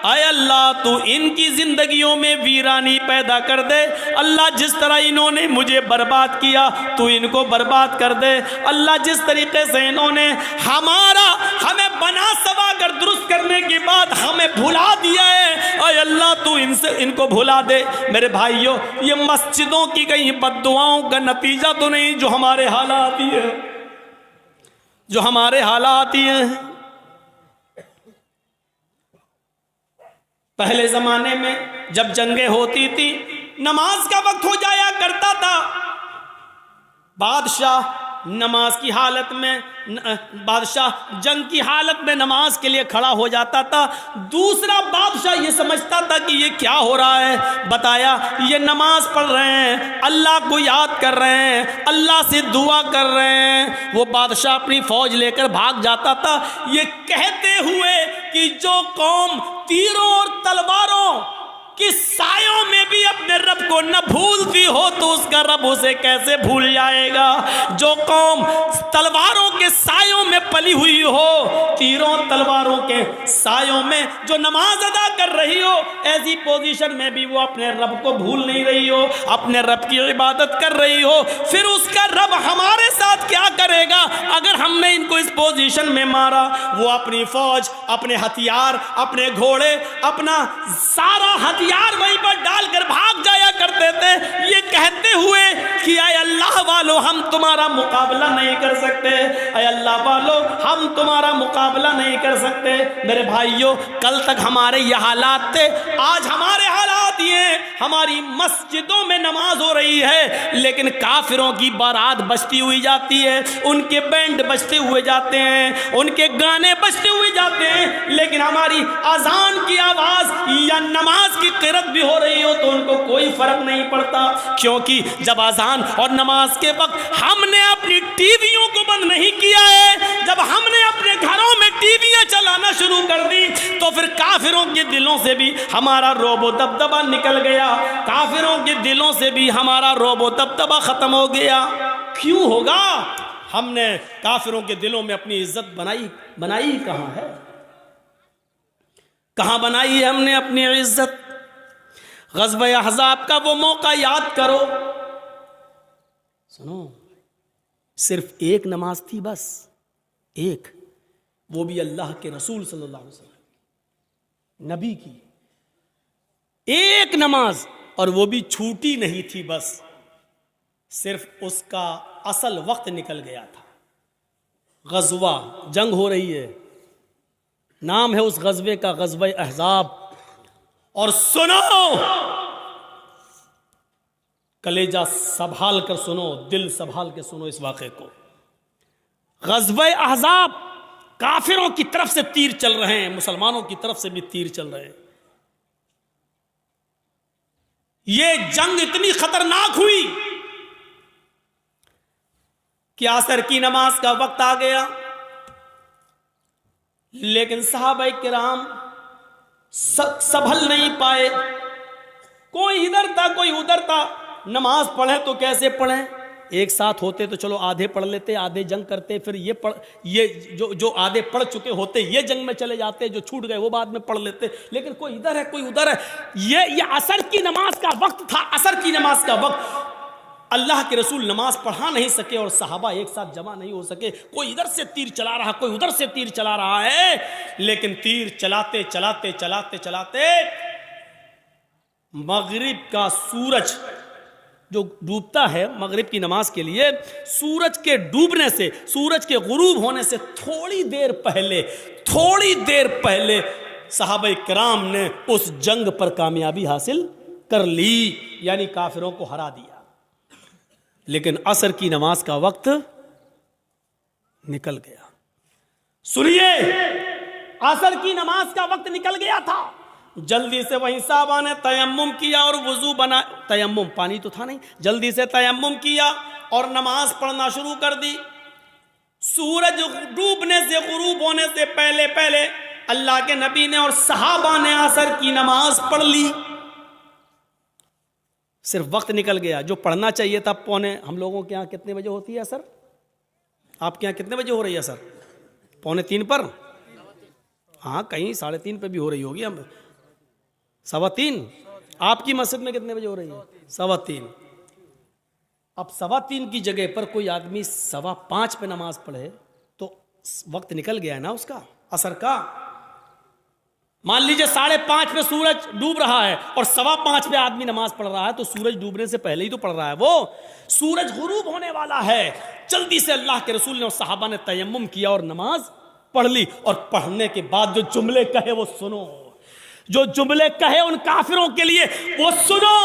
[SPEAKER 1] اے اللہ تو ان کی زندگیوں میں ویرانی پیدا کر دے، اللہ جس طرح انہوں نے مجھے برباد کیا تو ان کو برباد کر دے، اللہ جس طریقے سے انہوں نے ہمیں بنا سوا کر درست کرنے کے بعد ہمیں بھلا دیا ہے، اے اللہ تو ان کو بھلا دے۔ میرے بھائیوں، یہ مسجدوں کی کہیں بد دعاؤں کا نتیجہ تو نہیں جو ہمارے حالات ہی ہے، جو ہمارے حالات ہی ہیں۔ پہلے زمانے میں جب جنگیں ہوتی تھی، نماز کا وقت ہو جایا کرتا تھا، بادشاہ نماز کی حالت میں بادشاہ جنگ کی حالت میں نماز کے لیے کھڑا ہو جاتا تھا، دوسرا بادشاہ یہ سمجھتا تھا کہ یہ کیا ہو رہا ہے، بتایا یہ نماز پڑھ رہے ہیں، اللہ کو یاد کر رہے ہیں، اللہ سے دعا کر رہے ہیں، وہ بادشاہ اپنی فوج لے کر بھاگ جاتا تھا، یہ کہتے ہوئے کہ جو قوم تیروں اور تلواروں کہ سایوں میں بھی اپنے رب کو نہ بھولتی ہو تو اس کا رب اسے کیسے بھول جائے گا۔ جو قوم تلواروں کے سایوں میں پلی ہوئی ہو، تیروں تلواروں کے سایوں میں جو نماز ادا کر رہی ہو، ایسی پوزیشن میں بھی وہ اپنے رب کو بھول نہیں رہی ہو، اپنے رب کی عبادت کر رہی ہو، پھر اس کا رب ہمارے ساتھ کیا کرے گا اگر ہم نے ان کو اس پوزیشن میں مارا؟ وہ اپنی فوج، اپنے ہتھیار، اپنے گھوڑے، اپنا سارا ہتھیار وہیں پر ڈال کر بھاگ جایا کرتے تھے، یہ کہتے ہوئے کہ اے اللہ والو ہم تمہارا مقابلہ نہیں کر سکتے، اے اللہ والو ہم تمہارا مقابلہ نہیں کر سکتے۔ میرے بھائیوں، کل تک ہمارے یہ حالات تھے، آج ہمارے حالات یہ ہیں، ہماری مسجدوں میں نماز ہو رہی ہے لیکن کافروں کی بارات بجتی ہوئی جاتی ہے، ان کے بینڈ بجتے ہوئے جاتے ہیں، ان کے گانے بجتے ہوئے جاتے ہیں، لیکن ہماری اذان کی آواز یا نماز کی قرات بھی ہو رہی ہو تو ان کو کوئی فرق نہیں پڑتا، کیونکہ جب اذان اور نماز کے وقت ہم نے اپنی ٹی ویوں کو بند نہیں کیا ہے، جب ہم نے اپنے گھروں میں ٹی ویاں چلانا شروع کر دی تو پھر کافروں کے دلوں سے بھی ہمارا رعب و دبدبہ نکل گیا، کافروں کے دلوں سے بھی ہمارا رعب و دبدبہ ختم ہو گیا۔ کیوں ہوگا؟ ہم نے کافروں کے دلوں میں اپنی عزت بنائی کہاں ہے؟ کہاں بنائی ہے ہم نے اپنی عزت؟ غزوہ احزاب کا وہ موقع یاد کرو، سنو، صرف ایک نماز تھی، بس ایک، وہ بھی اللہ کے رسول صلی اللہ علیہ وسلم نبی کی ایک نماز، اور وہ بھی چھوٹی نہیں تھی، بس صرف اس کا اصل وقت نکل گیا تھا۔ غزوہ، جنگ ہو رہی ہے، نام ہے اس غزوے کا غزوہ احزاب۔ اور سنو، کلیجہ سنبھال کر سنو، دل سنبھال کے سنو اس واقعے کو۔ غزوہ احزاب، کافروں کی طرف سے تیر چل رہے ہیں، مسلمانوں کی طرف سے بھی تیر چل رہے ہیں۔ یہ جنگ اتنی خطرناک ہوئی کہ عصر کی نماز کا وقت آ گیا، لیکن صحابہ کرام سنبھل نہیں پائے، کوئی ادھر تھا کوئی ادھر تھا، نماز پڑھیں تو کیسے پڑھیں؟ ایک ساتھ ہوتے تو چلو آدھے پڑھ لیتے، آدھے جنگ کرتے، پھر یہ جو آدھے پڑھ چکے ہوتے یہ جنگ میں چلے جاتے، جو چھوٹ گئے وہ بعد میں پڑھ لیتے، لیکن کوئی ادھر ہے کوئی ادھر ہے۔ یہ عصر کی نماز کا وقت تھا، عصر کی نماز کا وقت، اللہ کے رسول نماز پڑھا نہیں سکے اور صحابہ ایک ساتھ جمع نہیں ہو سکے، کوئی ادھر سے تیر چلا رہا کوئی ادھر سے تیر چلا رہا ہے، لیکن تیر چلاتے چلاتے چلاتے چلاتے مغرب کا سورج جو ڈوبتا ہے مغرب کی نماز کے لیے، سورج کے ڈوبنے سے، سورج کے غروب ہونے سے تھوڑی دیر پہلے صحابہ کرام نے اس جنگ پر کامیابی حاصل کر لی، یعنی کافروں کو ہرا دیا، لیکن عصر کی نماز کا وقت نکل گیا۔ سنیے، عصر کی نماز کا وقت نکل گیا تھا، جلدی سے وہیں صحابہ نے تیمم کیا اور وضو بنا، تیمم پانی تو تھا نہیں، جلدی سے تیمم کیا اور نماز پڑھنا شروع کر دی۔ سورج ڈوبنے سے غروب ہونے سے پہلے پہلے اللہ کے نبی نے اور صحابہ نے عصر کی نماز پڑھ لی، صرف وقت نکل گیا جو پڑھنا چاہیے تھا پونے، ہم لوگوں کے ہاں کتنے بجے ہوتی ہے عصر؟ آپ کے ہاں کتنے بجے ہو رہی ہے عصر؟ 2:45 پر؟ ہاں کہیں 3:30 پہ بھی ہو رہی ہوگی، ہم 3:15 آپ کی مسجد میں کتنے بجے ہو رہی ہے؟ 3:15. اب 3:15 کی جگہ پر کوئی آدمی 5:15 پہ نماز پڑھے تو وقت نکل گیا ہے نا اس کا عصر کا. مان لیجئے 5:30 پہ سورج ڈوب رہا ہے اور 5:15 پہ آدمی نماز پڑھ رہا ہے تو سورج ڈوبنے سے پہلے ہی تو پڑھ رہا ہے. وہ سورج غروب ہونے والا ہے. جلدی سے اللہ کے رسول نے اور صحابہ نے تیمم کیا اور نماز پڑھ لی. اور پڑھنے کے بعد جو جملے کہے وہ سنو, جو جملے کہے ان کافروں کے لیے وہ سنو.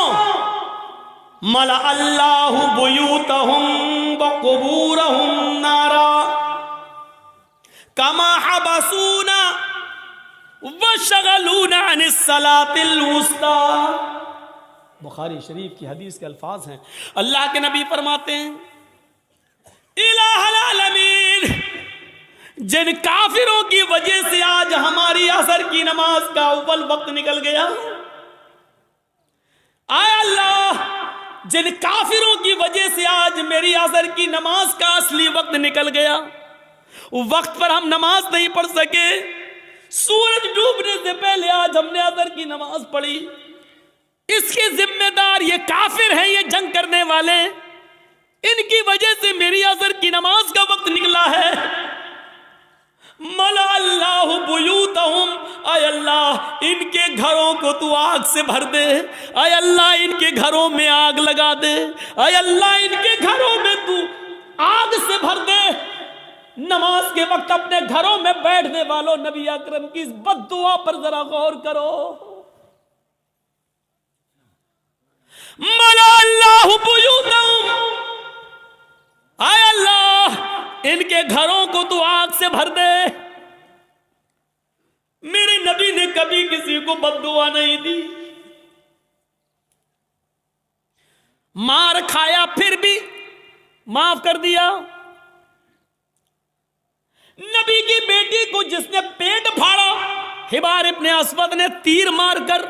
[SPEAKER 1] ملأ اللہ بیوتہم وقبورہم نارا کما حبسونا وشغلونا عن الصلاة الوسطی. بخاری شریف کی حدیث کے الفاظ ہیں. اللہ کے نبی فرماتے ہیں الہ العالمین, جن کافروں کی وجہ سے آج ہماری عصر کی نماز کا اول وقت نکل گیا, اے اللہ جن کافروں کی وجہ سے آج میری عصر کی نماز کا اصلی وقت نکل گیا, وقت پر ہم نماز نہیں پڑھ سکے, سورج ڈوبنے سے پہلے آج ہم نے عصر کی نماز پڑھی, اس کے ذمہ دار یہ کافر ہیں, یہ جنگ کرنے والے, ان کی وجہ سے میری عصر کی نماز کا وقت نکلا ہے. ملأ اللہ بیوتہم, اے اللہ ان کے گھروں کو تو آگ سے بھر دے, اے اللہ ان کے گھروں میں آگ لگا دے, اے اللہ ان کے گھروں میں تو آگ سے بھر دے. نماز کے وقت اپنے گھروں میں بیٹھنے والوں, نبی اکرم کی اس بد دعا پر ذرا غور کرو. ملأ اللہ بیوتہم, اے اللہ ان کے گھروں کو تو آگ سے بھر دے. میرے نبی نے کبھی کسی کو بد دعا نہیں دی. مار کھایا پھر بھی معاف کر دیا. نبی کی بیٹی کو جس نے پیٹ پھاڑا, حبار ابن اسود نے تیر مار کر,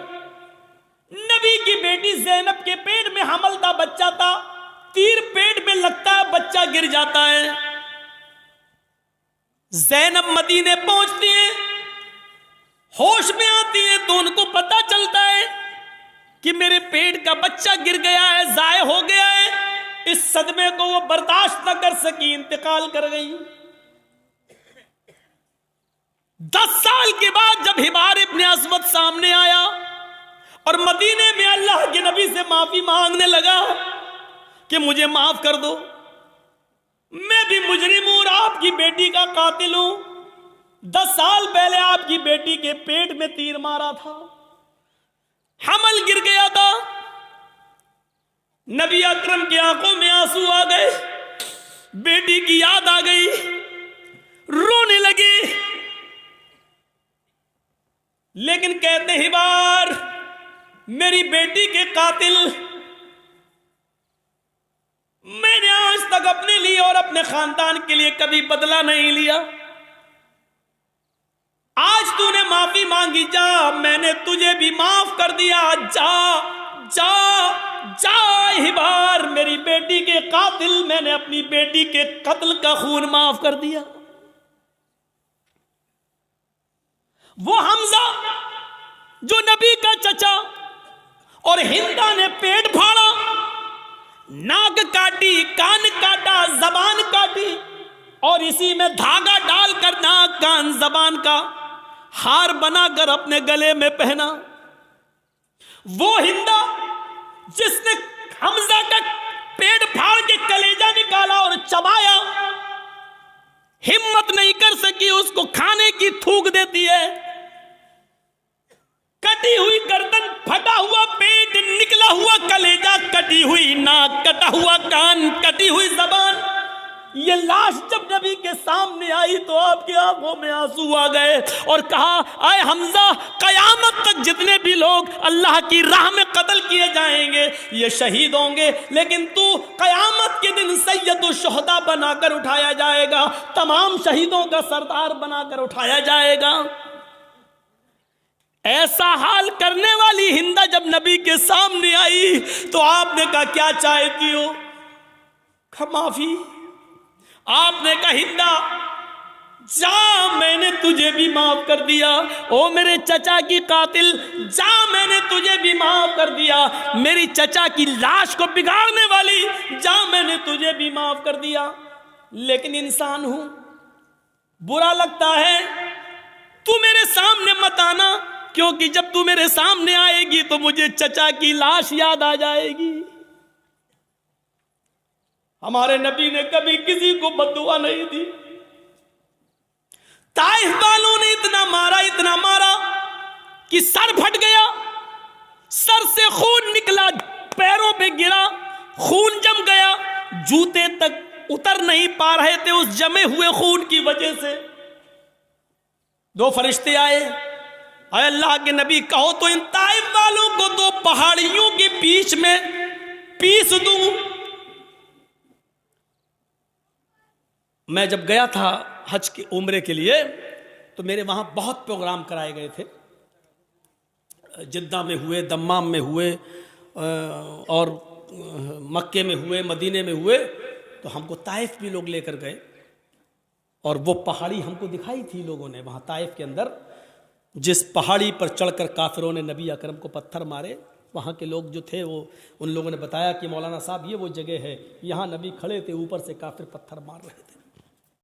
[SPEAKER 1] نبی کی بیٹی زینب کے پیٹ میں حمل تھا, بچہ تھا, تیر پیٹ میں لگتا ہے, بچہ گر جاتا ہے. زینب مدینے پہنچتی ہیں, ہوش میں آتی ہیں تو ان کو پتا چلتا ہے کہ میرے پیٹ کا بچہ گر گیا ہے, ضائع ہو گیا ہے. اس صدمے کو وہ برداشت نہ کر سکی, انتقال کر گئی. 10 سال کے بعد جب حبار ابن اسود سامنے آیا اور مدینے میں اللہ کے نبی سے معافی مانگنے لگا کہ مجھے معاف کر دو, میں بھی مجرم ہوں اور آپ کی بیٹی کا قاتل ہوں. 10 سال پہلے آپ کی بیٹی کے پیٹ میں تیر مارا تھا, حمل گر گیا تھا. نبی اکرم کی آنکھوں میں آنسو آ گئے, بیٹی کی یاد آ گئی, رونے لگی. لیکن کہتے ہیں حبار میری بیٹی کے قاتل میں نے آج تک اپنے لیے اور اپنے خاندان کے لیے کبھی بدلہ نہیں لیا. آج تو نے معافی مانگی, جا میں نے تجھے بھی معاف کر دیا, جا جا جا حبار میری بیٹی کے قاتل, میں نے اپنی بیٹی کے قتل کا خون معاف کر دیا. وہ حمزہ جو نبی کا چچا اور ہندا نے پیٹ پھاڑا, ناک کاٹی, کان کاٹا, زبان کاٹی اور اسی میں دھاگا ڈال کر ناک, کان, زبان کا ہار بنا کر اپنے گلے میں پہنا. وہ ہندا جس نے حمزہ کا پیٹ پھاڑ کے کلیجہ نکالا اور چبایا, ہمت نہیں کر سکی اس کو کھانے کی, تھوک دیتی ہے. کٹی ہوئی گردن, پھٹا ہوا پیٹ, نکلا ہوا کلیجہ, کٹی ہوئی ناک, کٹا ہوا کان, کٹی ہوئی زبان. یہ لاش جب نبی کے سامنے آئی تو آپ کی آنکھوں میں آنسو آ گئے اور کہا اے حمزہ قیامت تک جتنے بھی لوگ اللہ کی راہ میں قتل کیے جائیں گے یہ شہید ہوں گے, لیکن تو قیامت کے دن سید الشہداء بنا کر اٹھایا جائے گا, تمام شہیدوں کا سردار بنا کر اٹھایا جائے گا. ایسا حال کرنے والی ہندا جب نبی کے سامنے آئی تو آپ نے کہا کیا چاہتی ہو؟ معافی. آپ نے کہا ہندا جا میں نے تجھے بھی معاف کر دیا، او میرے چچا کی قاتل جا میں نے تجھے بھی معاف کر دیا، میری چچا کی لاش کو بگاڑنے والی جا میں نے تجھے بھی معاف کر دیا۔ لیکن انسان ہوں، برا لگتا ہے، تو میرے سامنے مت آنا، کیونکہ جب تو میرے سامنے آئے گی تو مجھے چچا کی لاش یاد آ جائے گی۔ ہمارے نبی نے کبھی کسی کو بد دعا نہیں دی۔ طائف والوں نے اتنا مارا کہ سر پھٹ گیا، سر سے خون نکلا، پیروں پہ گرا، خون جم گیا، جوتے تک اتر نہیں پا رہے تھے اس جمے ہوئے خون کی وجہ سے۔ دو فرشتے آئے، اے اللہ کے نبی کہو تو ان طائف والوں کو دو پہاڑیوں کے بیچ میں پیس دوں۔ میں جب گیا تھا حج کے عمرے کے لیے تو میرے وہاں بہت پروگرام کرائے گئے تھے، جدہ میں ہوئے، دمام میں ہوئے، اور مکے میں ہوئے، مدینے میں ہوئے، تو ہم کو طائف بھی لوگ لے کر گئے، اور وہ پہاڑی ہم کو دکھائی تھی لوگوں نے وہاں طائف کے اندر، جس پہاڑی پر چڑھ کر کافروں نے نبی اکرم کو پتھر مارے۔ وہاں کے لوگ جو تھے وہ ان لوگوں نے بتایا کہ مولانا صاحب یہ وہ جگہ ہے، یہاں نبی کھڑے تھے، اوپر سے کافر پتھر مار رہے تھے۔